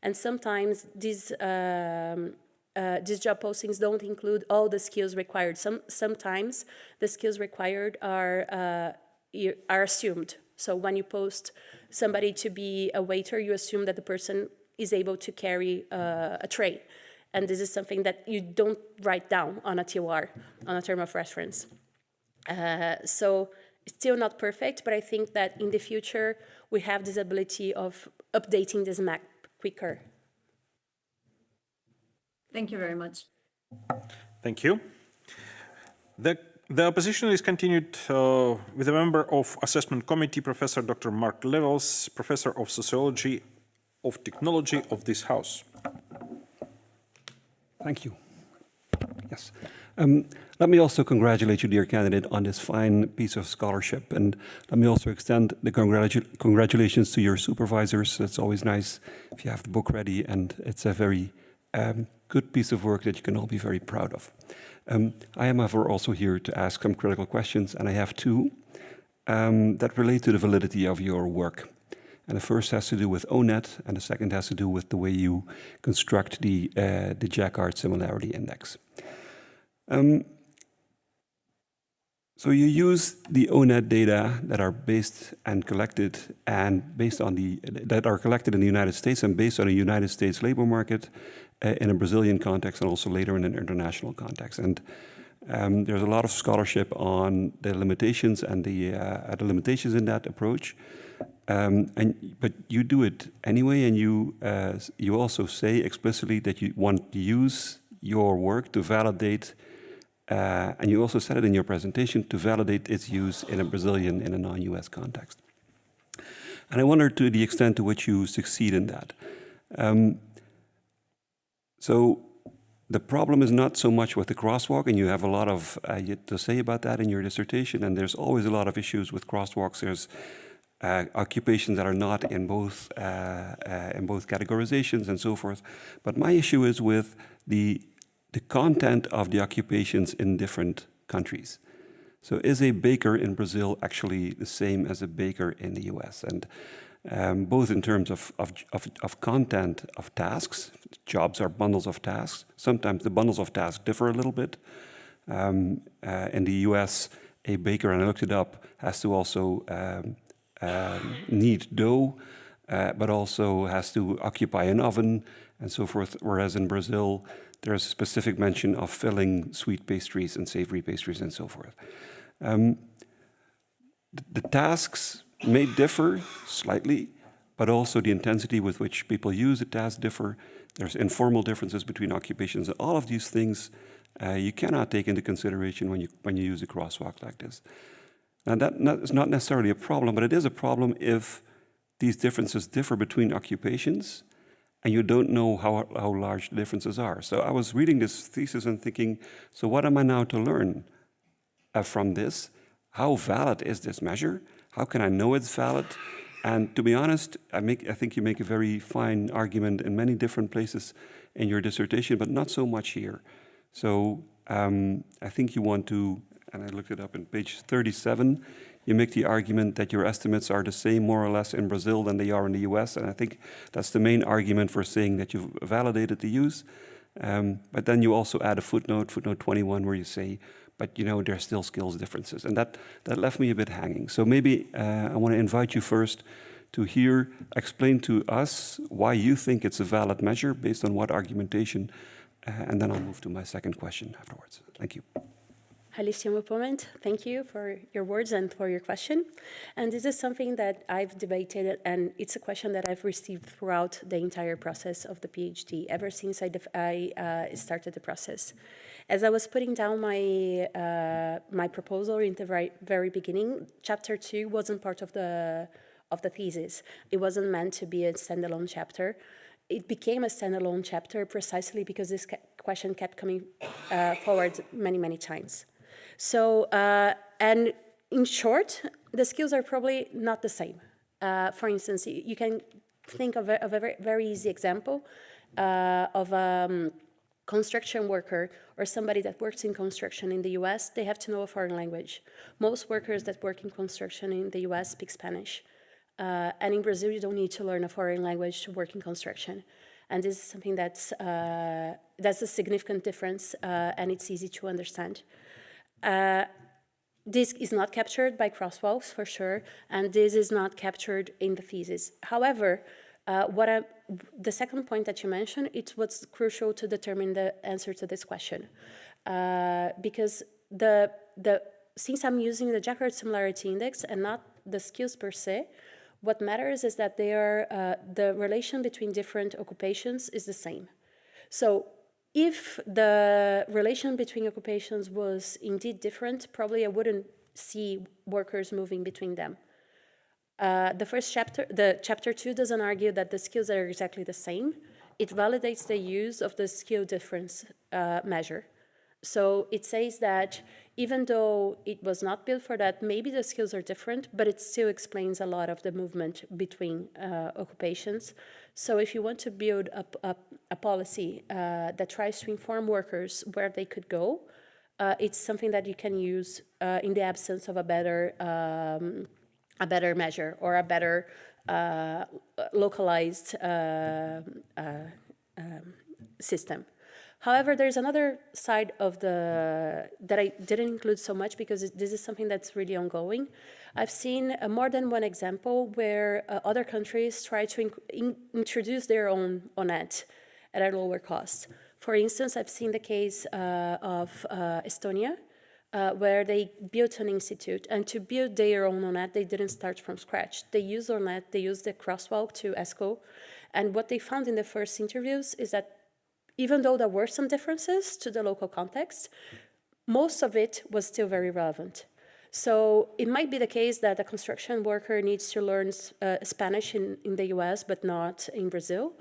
And sometimes these job postings don't include all the skills required. Sometimes the skills required are assumed. So when you post somebody to be a waiter, you assume that the person is able to carry a tray. And this is something that you don't write down on a TOR, on a term of reference. So it's still not perfect, but I think that in the future, we have this ability of updating this map quicker. Thank you very much. Thank you. The opposition is continued with a member of Assessment Committee, Professor Dr. Mark Levels, Professor of Sociology of Technology of this House. Thank you. Yes. Let me also congratulate you, dear candidate, on this fine piece of scholarship. And let me also extend the congratulations to your supervisors. It's always nice if you have the book ready, and it's a very good piece of work that you can all be very proud of. I am, however, also here to ask some critical questions, and I have two that relate to the validity of your work. And the first has to do with ONET, and the second has to do with the way you construct the Jacquard Similarity Index. So you use the ONET data that are based and collected that are collected in the United States and based on a United States labor market in a Brazilian context and also later in an international context. And there's a lot of scholarship on the limitations and the limitations in that approach. But you do it anyway, and you also say explicitly that you want to use your work to validate and you also said it in your presentation, to validate its use in a non-US context. And I wonder to the extent to which you succeed in that. So the problem is not so much with the crosswalk, and you have a lot of to say about that in your dissertation, and there's always a lot of issues with crosswalks. There's occupations that are not in both categorizations and so forth. But my issue is with the content of the occupations in different countries. So is a baker in Brazil actually the same as a baker in the US? And both in terms of content of tasks, jobs are bundles of tasks. Sometimes the bundles of tasks differ a little bit. In the US, a baker, and I looked it up, has to also knead dough, but also has to occupy an oven and so forth, whereas in Brazil, there's a specific mention of filling sweet pastries and savory pastries and so forth. The tasks may differ slightly, but also the intensity with which people use the task differ. There's informal differences between occupations. All of these things you cannot take into consideration when you use a crosswalk like this. Now that is not necessarily a problem, but it is a problem if these differences differ between occupations and you don't know how large the differences are. So I was reading this thesis and thinking, so what am I now to learn from this? How valid is this measure? How can I know it's valid? And to be honest, I think you make a very fine argument in many different places in your dissertation, but not so much here. So I think you want to, and I looked it up in page 37, you make the argument that your estimates are the same more or less in Brazil than they are in the US, and I think that's the main argument for saying that you've validated the use. But then you also add a footnote 21, where you say, but there are still skills differences, and that left me a bit hanging. So maybe I want to invite you first to explain to us why you think it's a valid measure, based on what argumentation, and then I'll move to my second question afterwards. Thank you. Halissimo Moment, thank you for your words and for your question. And this is something that I've debated, and it's a question that I've received throughout the entire process of the PhD, ever since I started the process. As I was putting down my proposal in the very beginning, chapter 2 wasn't part of the thesis. It wasn't meant to be a standalone chapter. It became a standalone chapter precisely because this question kept coming forward many, many times. So, and in short, the skills are probably not the same. For instance, you can think of a very easy example of a construction worker or somebody that works in construction in the US. They have to know a foreign language. Most workers that work in construction in the US speak Spanish. And in Brazil, you don't need to learn a foreign language to work in construction. And this is something that's a significant difference, and it's easy to understand. This is not captured by crosswalks, for sure, and this is not captured in the thesis. However, the second point that you mentioned, it's what's crucial to determine the answer to this question. Because since I'm using the Jaccard Similarity Index and not the skills per se, what matters is that the relation between different occupations is the same. So if the relation between occupations was indeed different, probably I wouldn't see workers moving between them. The chapter 2 doesn't argue that the skills are exactly the same. It validates the use of the skill difference measure. So it says that even though it was not built for that, maybe the skills are different, but it still explains a lot of the movement between occupations. So if you want to build a policy that tries to inform workers where they could go, it's something that you can use in the absence of a better measure or a better localized system. However, there's another side of that I didn't include so much because this is something that's really ongoing. I've seen more than one example where other countries try to introduce their own ONET at a lower cost. For instance, I've seen the case of Estonia, where they built an institute, and to build their own ONET, they didn't start from scratch. They used ONET, they used the crosswalk to ESCO, and what they found in the first interviews is that even though there were some differences to the local context, most of it was still very relevant. So it might be the case that a construction worker needs to learn Spanish in the US, but not in Brazil.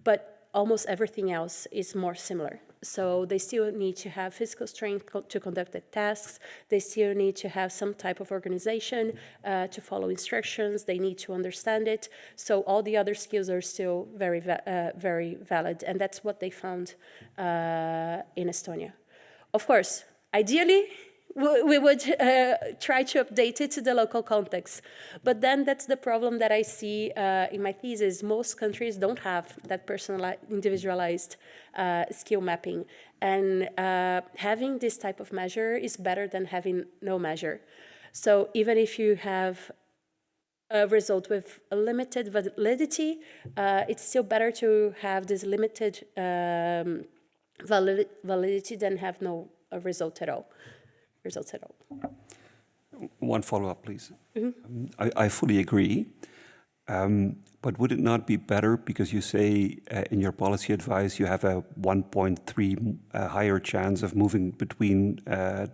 But almost everything else is more similar. So they still need to have physical strength to conduct the tasks. They still need to have some type of organization to follow instructions. They need to understand it. So all the other skills are still very valid. And that's what they found in Estonia. Of course, ideally, we would try to update it to the local context. But then that's the problem that I see in my thesis. Most countries don't have that personalized, individualized skill mapping. And having this type of measure is better than having no measure. So even if you have a result with a limited validity, it's still better to have this limited validity than have no result at all. One follow-up, please. I fully agree. But would it not be better, because you say in your policy advice you have a 1.3 higher chance of moving between, of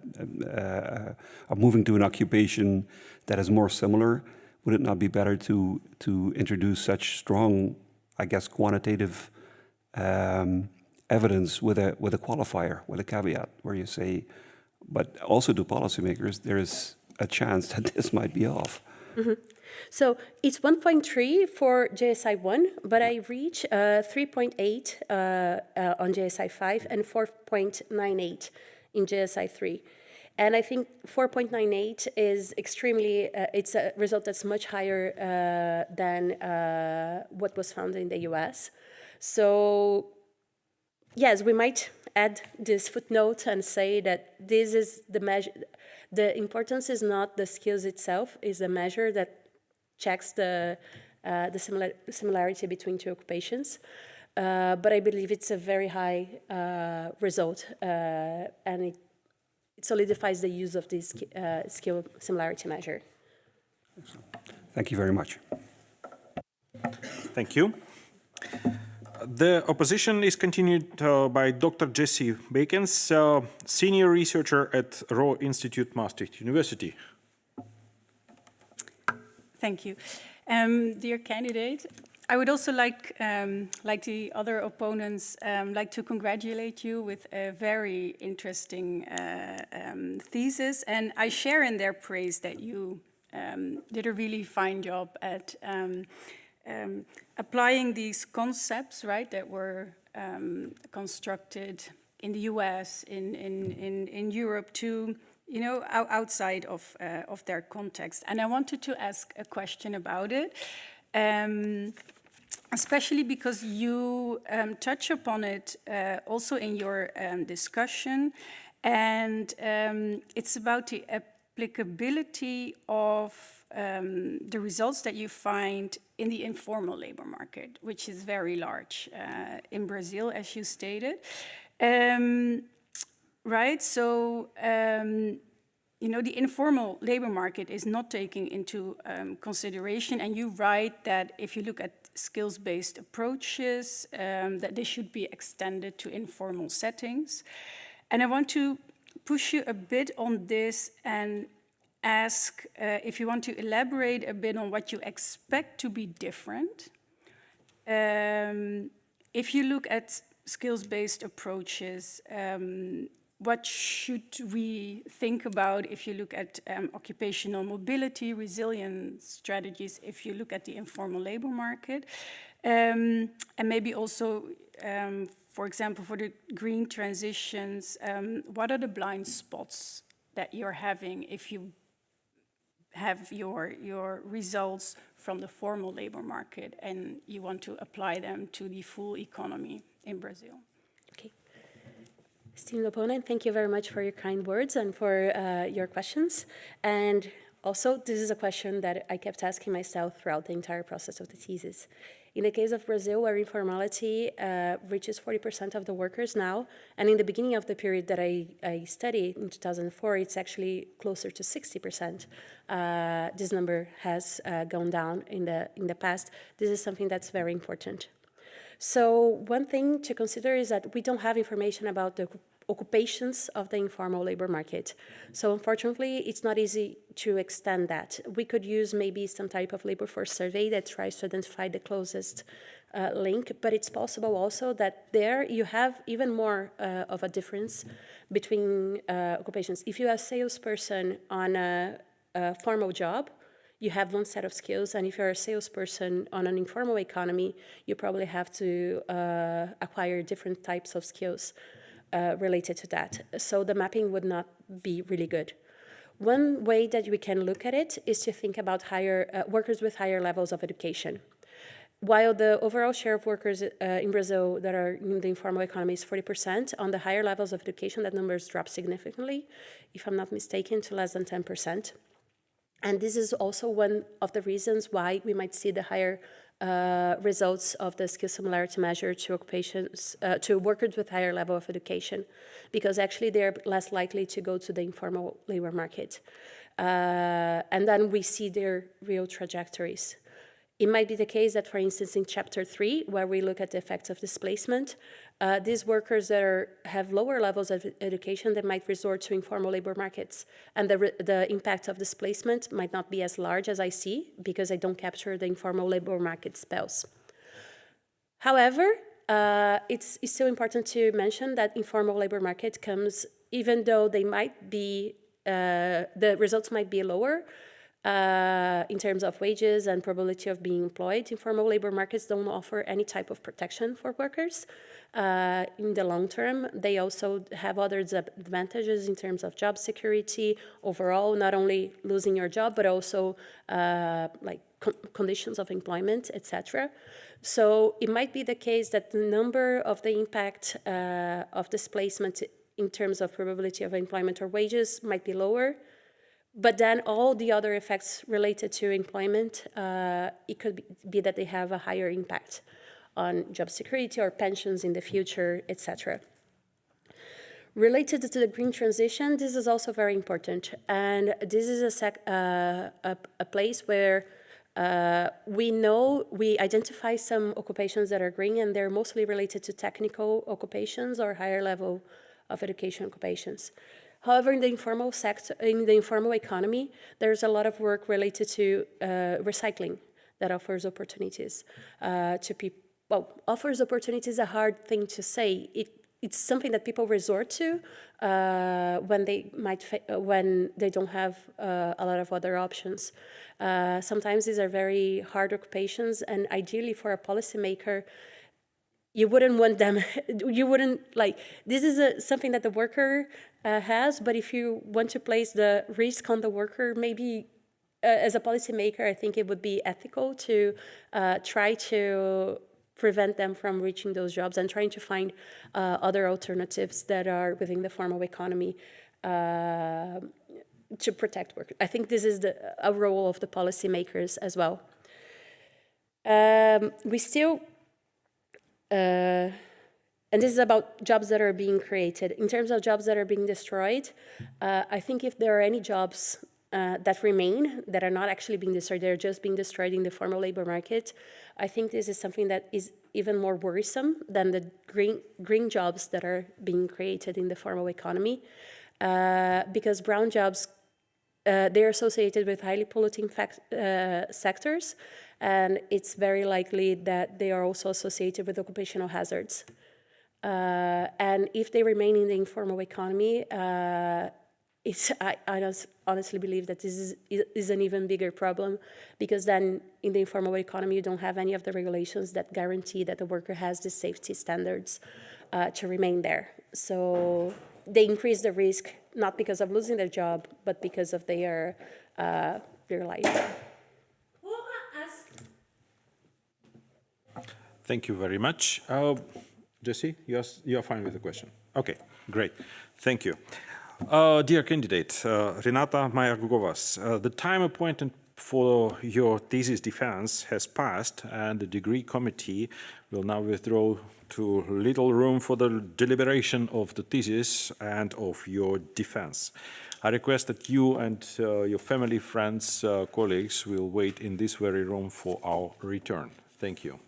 moving to an occupation that is more similar? Would it not be better to introduce such strong, I guess, quantitative evidence with a qualifier, with a caveat, where you say, but also to policymakers, there is a chance that this might be off. Mm-hmm. So it's 1.3 for JSI 1, but I reach 3.8 on JSI 5 and 4.98 in JSI 3. And I think 4.98 is extremely, it's a result that's much higher than what was found in the US. So yes, we might add this footnote and say that this is the measure. The importance is not the skills itself, is a measure that checks the similarity between two occupations. But I believe it's a very high result, and it solidifies the use of this skill similarity measure. Thank you very much. Thank you. The opposition is continued by Dr. Jesse Bakens, senior researcher at Roe Institute, Maastricht University. Thank you. Dear candidate, I would also like the other opponents, like to congratulate you with a very interesting thesis. And I share in their praise that you did a really fine job at applying these concepts, right, that were constructed in the US, in Europe, to, you know, outside of their context. And I wanted to ask a question about it, especially because you touch upon it also in your discussion, and it's about the applicability of the results that you find in the informal labor market, which is very large in Brazil, as you stated. Right, so, you know, the informal labor market is not taking into consideration, and you write that if you look at skills-based approaches, that they should be extended to informal settings. And I want to push you a bit on this and ask if you want to elaborate a bit on what you expect to be different. If you look at skills-based approaches, what should we think about if you look at occupational mobility, resilience strategies, if you look at the informal labor market? And maybe also, for example, for the green transitions, what are the blind spots that you're having if you have your results from the formal labor market and you want to apply them to the full economy in Brazil? Okay. Esteemed opponent, thank you very much for your kind words and for your questions. And also, this is a question that I kept asking myself throughout the entire process of the thesis. In the case of Brazil, where informality reaches 40% of the workers now, and in the beginning of the period that I studied in 2004, it's actually closer to 60%. This number has gone down in the past. This is something that's very important. So one thing to consider is that we don't have information about the occupations of the informal labor market. So unfortunately, it's not easy to extend that. We could use maybe some type of labor force survey that tries to identify the closest link, but it's possible also that there you have even more of a difference between occupations. If you are a salesperson on a formal job, you have one set of skills, and if you're a salesperson on an informal economy, you probably have to acquire different types of skills related to that. So the mapping would not be really good. One way that we can look at it is to think about workers with higher levels of education. While the overall share of workers in Brazil that are in the informal economy is 40%, on the higher levels of education, that numbers drop significantly, if I'm not mistaken, to less than 10%. And this is also one of the reasons why we might see the higher results of the skill similarity measure to occupations, to workers with higher level of education, because actually they're less likely to go to the informal labor market. And then we see their real trajectories. It might be the case that, for instance, in Chapter 3, where we look at the effects of displacement, these workers that have lower levels of education, they might resort to informal labor markets. And the impact of displacement might not be as large as I see, because I don't capture the informal labor market spells. However, it's still important to mention that informal labor market comes, even though they might be, the results might be lower, in terms of wages and probability of being employed. Informal labor markets don't offer any type of protection for workers. In the long term, they also have other advantages in terms of job security, overall, not only losing your job, but also like conditions of employment, etc. So it might be the case that the number of the impact of displacement in terms of probability of employment or wages might be lower. But then all the other effects related to employment, it could be that they have a higher impact on job security or pensions in the future, etc. Related to the green transition, this is also very important. And this is a place where we identify some occupations that are green, and they're mostly related to technical occupations or higher level of education occupations. However, in the informal sector, in the informal economy, there's a lot of work related to recycling that offers opportunities to people. Well, offers opportunities is a hard thing to say. It's something that people resort to when they don't have a lot of other options. Sometimes these are very hard occupations, and ideally for a policymaker, you wouldn't want them, you wouldn't, like, this is something that the worker has, but if you want to place the risk on the worker, maybe as a policymaker, I think it would be ethical to try to prevent them from reaching those jobs and trying to find other alternatives that are within the formal economy to protect workers. I think this is a role of the policymakers as well. We still, and this is about jobs that are being created. In terms of jobs that are being destroyed, I think if there are any jobs that remain, that are not actually being destroyed, they're just being destroyed in the formal labor market, I think this is something that is even more worrisome than the green jobs that are being created in the formal economy, because brown jobs, they're associated with highly polluting sectors, and it's very likely that they are also associated with occupational hazards. And if they remain in the informal economy, I honestly believe that this is an even bigger problem, because then in the informal economy, you don't have any of the regulations that guarantee that the worker has the safety standards to remain there. So they increase the risk, not because of losing their job, but because of their life. Thank you very much. Jesse, you're fine with the question? Okay, great. Thank you. Dear candidate, Renata Gukovas, the time appointed for your thesis defense has passed, and the degree committee will now withdraw to little room for the deliberation of the thesis and of your defense. I request that you and your family, friends, colleagues will wait in this very room for our return. Thank you.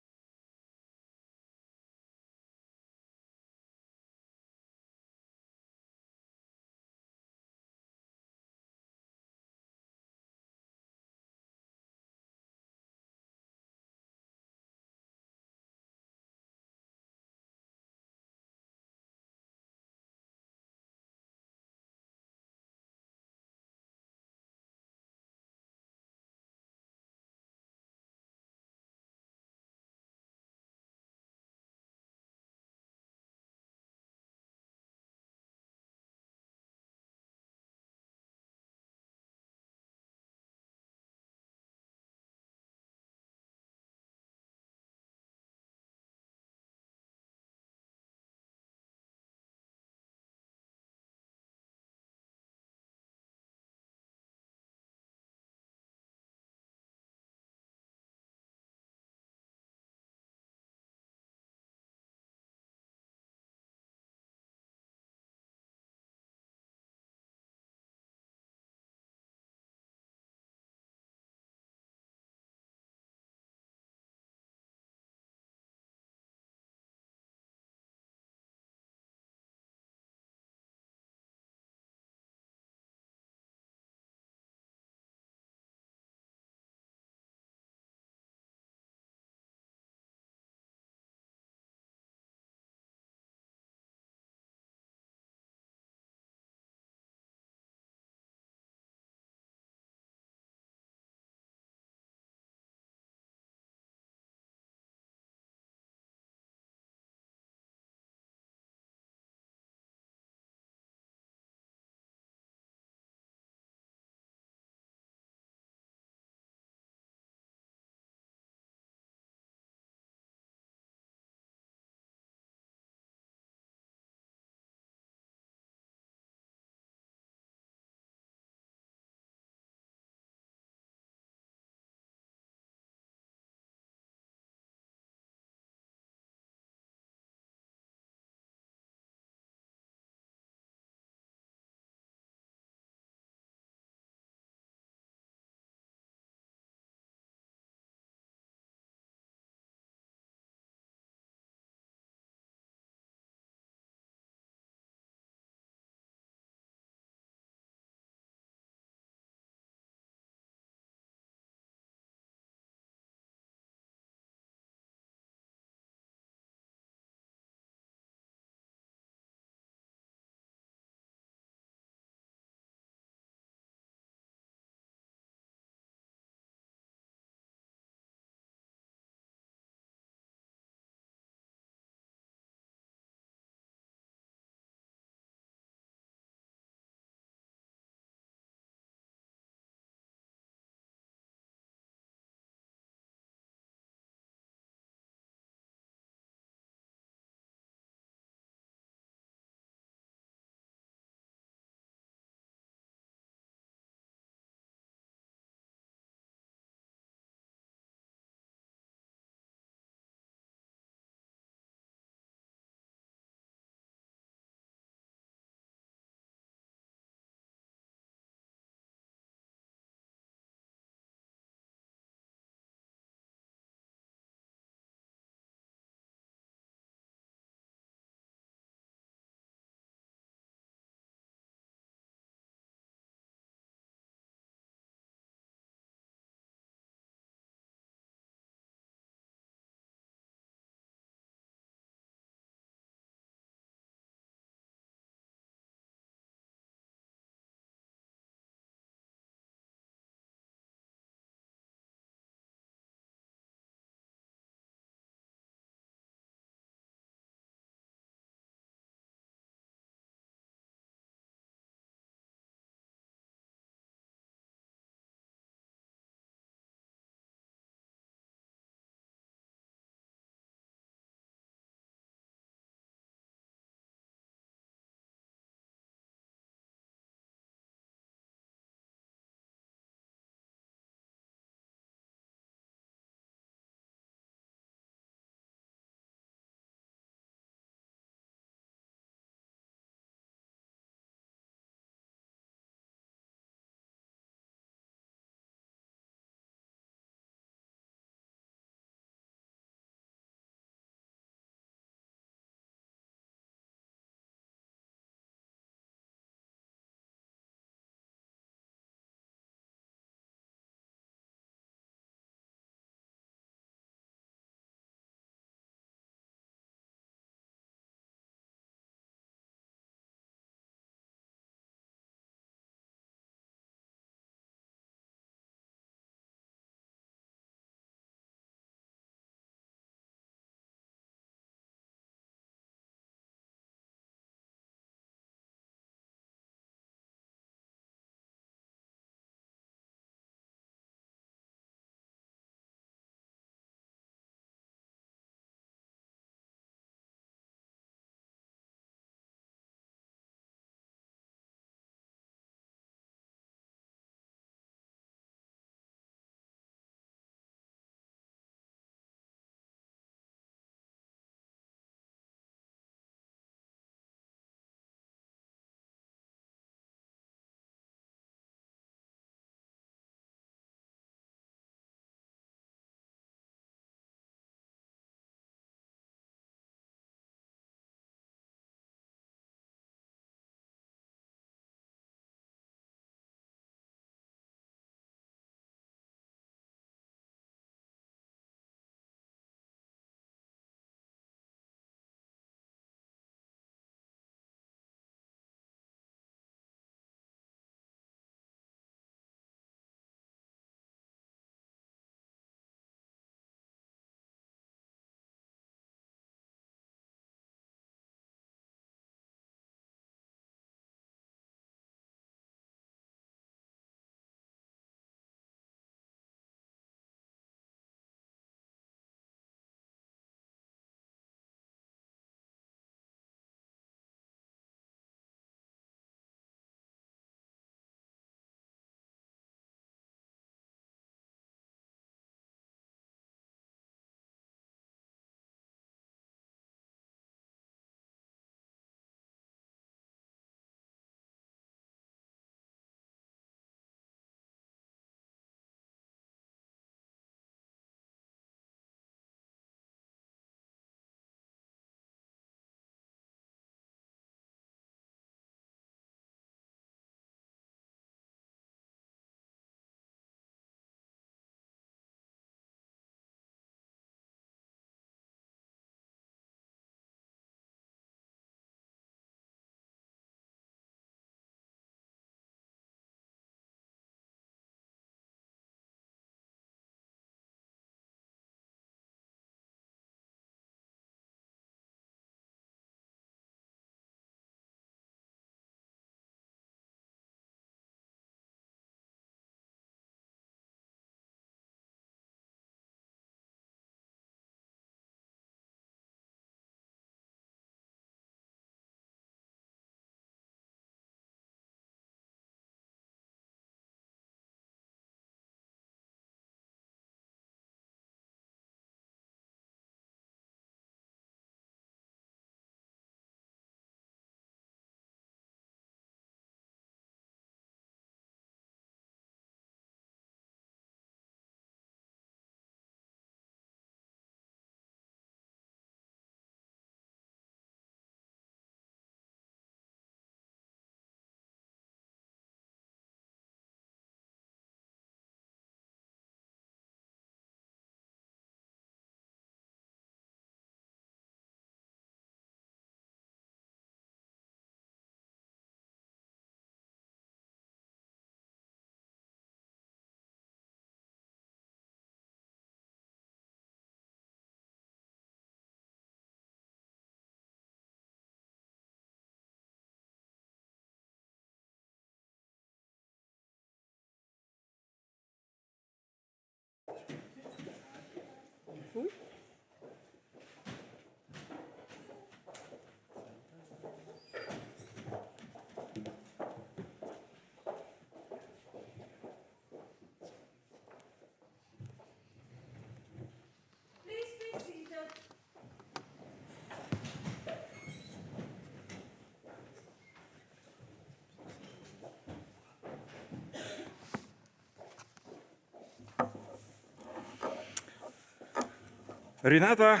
Renata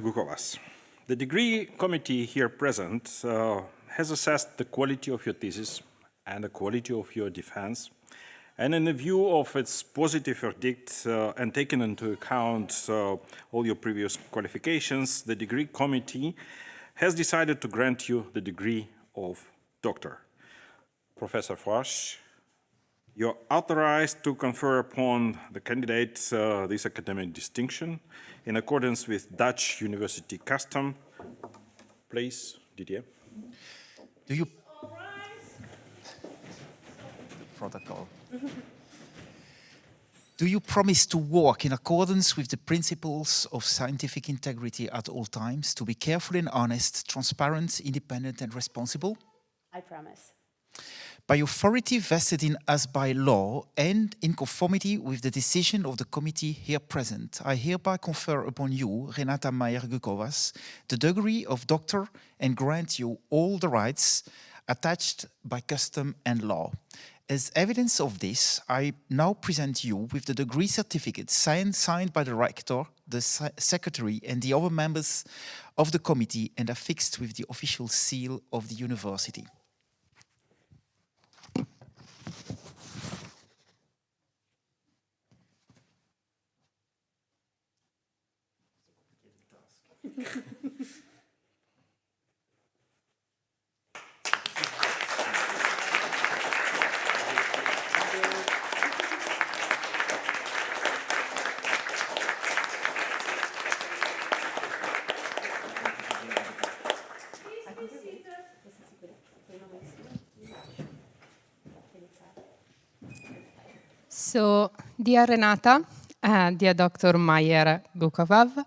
Gukovas. The degree committee here present has assessed the quality of your thesis and the quality of your defense. And in the view of its positive verdict and taking into account all your previous qualifications, the degree committee has decided to grant you the degree of doctor. Professor Frosch, you're authorized to confer upon the candidate this academic distinction in accordance with Dutch university custom. Please, Didier. Do you protocol? Do you promise to work in accordance with the principles of scientific integrity at all times, to be careful and honest, transparent, independent, and responsible? I promise. By authority vested in us by law and in conformity with the decision of the committee here present, I hereby confer upon you, Renata Gukovas, the degree of doctor and grant you all the rights attached by custom and law. As evidence of this, I now present you with the degree certificate signed by the rector, the secretary, and the other members of the committee and affixed with the official seal of the university. So, dear Renata, dear Dr. Gukovas,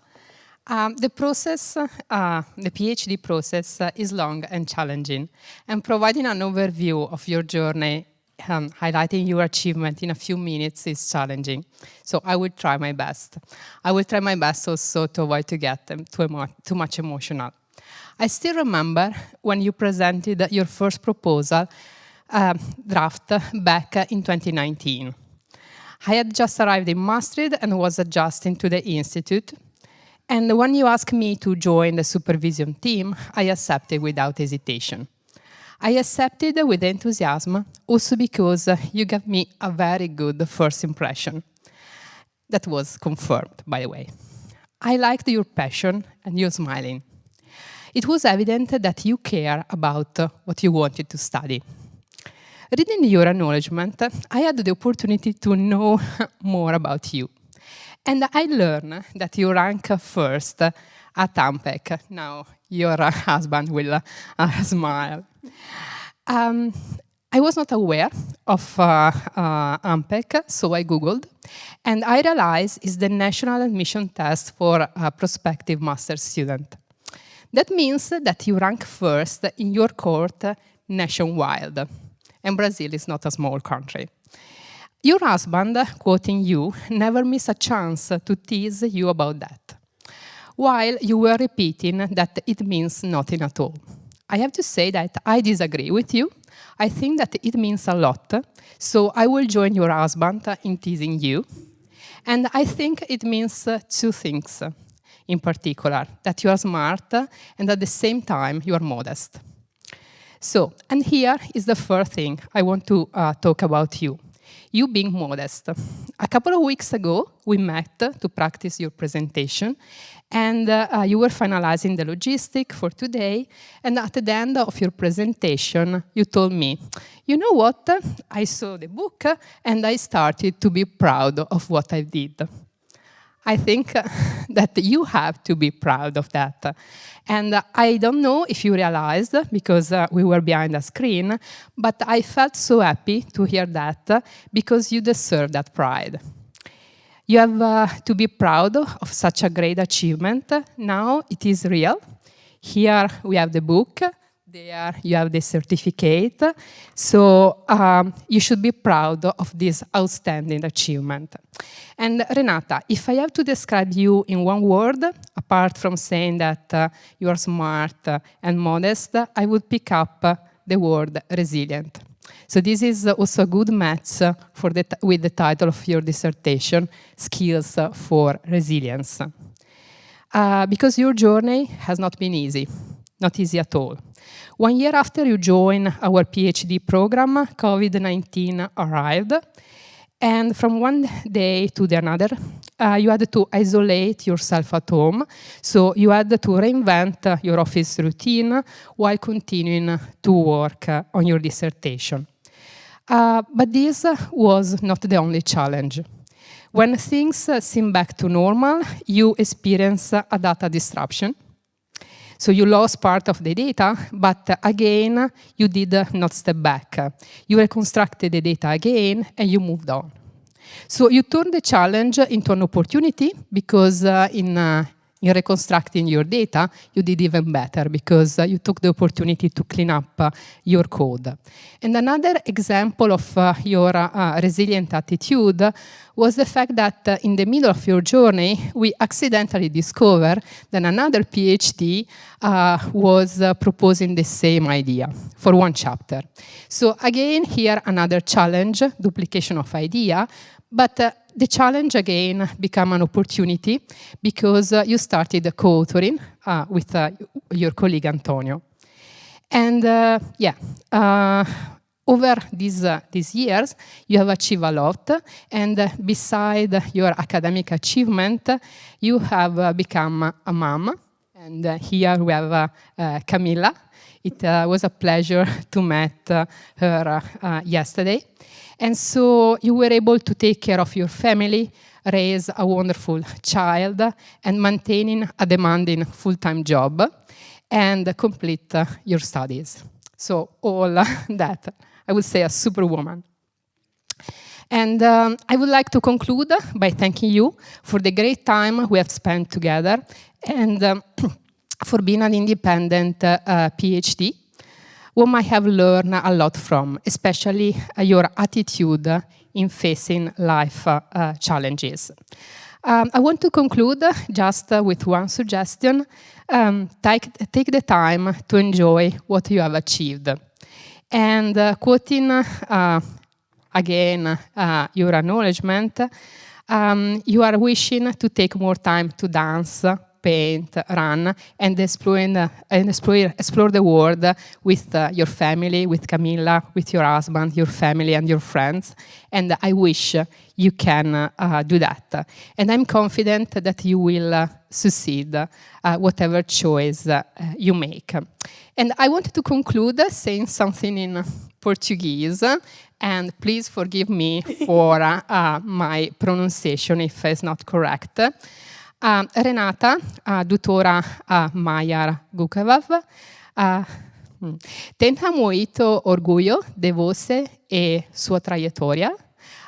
the process, the PhD process is long and challenging, and providing an overview of your journey, highlighting your achievement in a few minutes is challenging. So I will try my best. I will try my best also to avoid to get too much emotional. I still remember when you presented your first proposal draft back in 2019. I had just arrived in Maastricht and was adjusting to the institute. And when you asked me to join the supervision team, I accepted without hesitation. I accepted with enthusiasm, also because you gave me a very good first impression. That was confirmed, by the way. I liked your passion and your smiling. It was evident that you care about what you wanted to study. Reading your acknowledgement, I had the opportunity to know more about you. And I learned that you rank first at AMPEC. Now your husband will smile. I was not aware of AMPEC, so I Googled. And I realized it's the national admission test for a prospective master's student. That means that you rank first in your court nationwide. And Brazil is not a small country. Your husband, quoting you, never missed a chance to tease you about that, while you were repeating that it means nothing at all. I have to say that I disagree with you. I think that it means a lot, so I will join your husband in teasing you. And I think it means two things, in particular, that you are smart and at the same time you are modest. So, and here is the first thing I want to talk about you. You being modest. A couple of weeks ago, we met to practice your presentation, and you were finalizing the logistic for today, and at the end of your presentation, you told me, you know what, I saw the book, and I started to be proud of what I did. I think that you have to be proud of that. And I don't know if you realized, because we were behind a screen, but I felt so happy to hear that, because you deserve that pride. You have to be proud of such a great achievement. Now it is real. Here we have the book. There you have the certificate. So you should be proud of this outstanding achievement. And Renata, if I have to describe you in one word, apart from saying that you are smart and modest, I would pick up the word resilient. So this is also a good match with the title of your dissertation, Skills for Resilience. Because your journey has not been easy, not easy at all. 1 year after you joined our PhD program, COVID-19 arrived. And from one day to the another, you had to isolate yourself at home. So you had to reinvent your office routine while continuing to work on your dissertation. But this was not the only challenge. When things seem back to normal, you experience a data disruption. So you lost part of the data, but again, you did not step back. You reconstructed the data again, and you moved on. So you turned the challenge into an opportunity, because in reconstructing your data, you did even better, because you took the opportunity to clean up your code. And another example of your resilient attitude was the fact that in the middle of your journey, we accidentally discovered that another PhD was proposing the same idea for one chapter. So again, here another challenge, duplication of idea, but the challenge again became an opportunity, because you started co-authoring with your colleague Antonio. And over these years, you have achieved a lot, and beside your academic achievement, you have become a mom. And here we have Camilla. It was a pleasure to meet her yesterday. And so you were able to take care of your family, raise a wonderful child, and maintaining a demanding full-time job, and complete your studies. So all that, I would say, a superwoman. And I would like to conclude by thanking you for the great time we have spent together, and for being an independent PhD, whom I have learned a lot from, especially your attitude in facing life challenges. I want to conclude just with one suggestion. Take the time to enjoy what you have achieved. And quoting again your acknowledgement, you are wishing to take more time to dance, paint, run, and explore the world with your family, with Camilla, with your husband, your family, and your friends. And I wish you can do that. And I'm confident that you will succeed, whatever choice you make. And I wanted to conclude saying something in Portuguese, and please forgive me for my pronunciation if it's not correct. Renata, doutora Maastricht Gukovas, tenho muito orgulho de você e sua trajetória,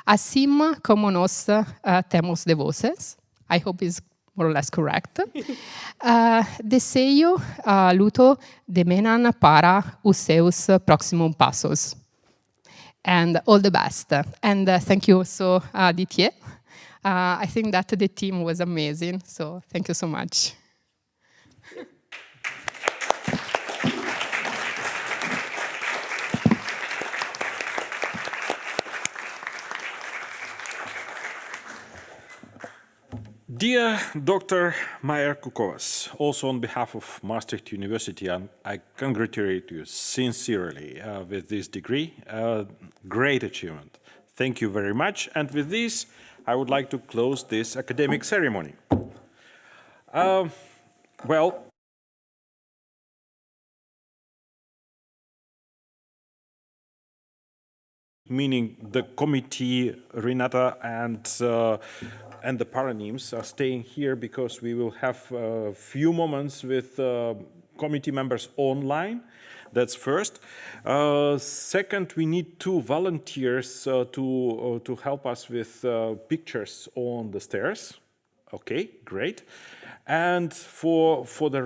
assim como nós temos de vocês. I hope it's more or less correct. Desejo luto de menan para os seus próximos passos. And all the best. And thank you also, Didier. I think that the team was amazing, so thank you so much. Dear Dr. Maastricht Gukovas, also on behalf of Maastricht University, I congratulate you sincerely with this degree. Great achievement. Thank you very much. And with this, I would like to close this academic ceremony. Meaning the committee, Renata, and the paranims are staying here because we will have a few moments with committee members online. That's first. Second, we need 2 volunteers to help us with pictures on the stairs. Okay, great. And for the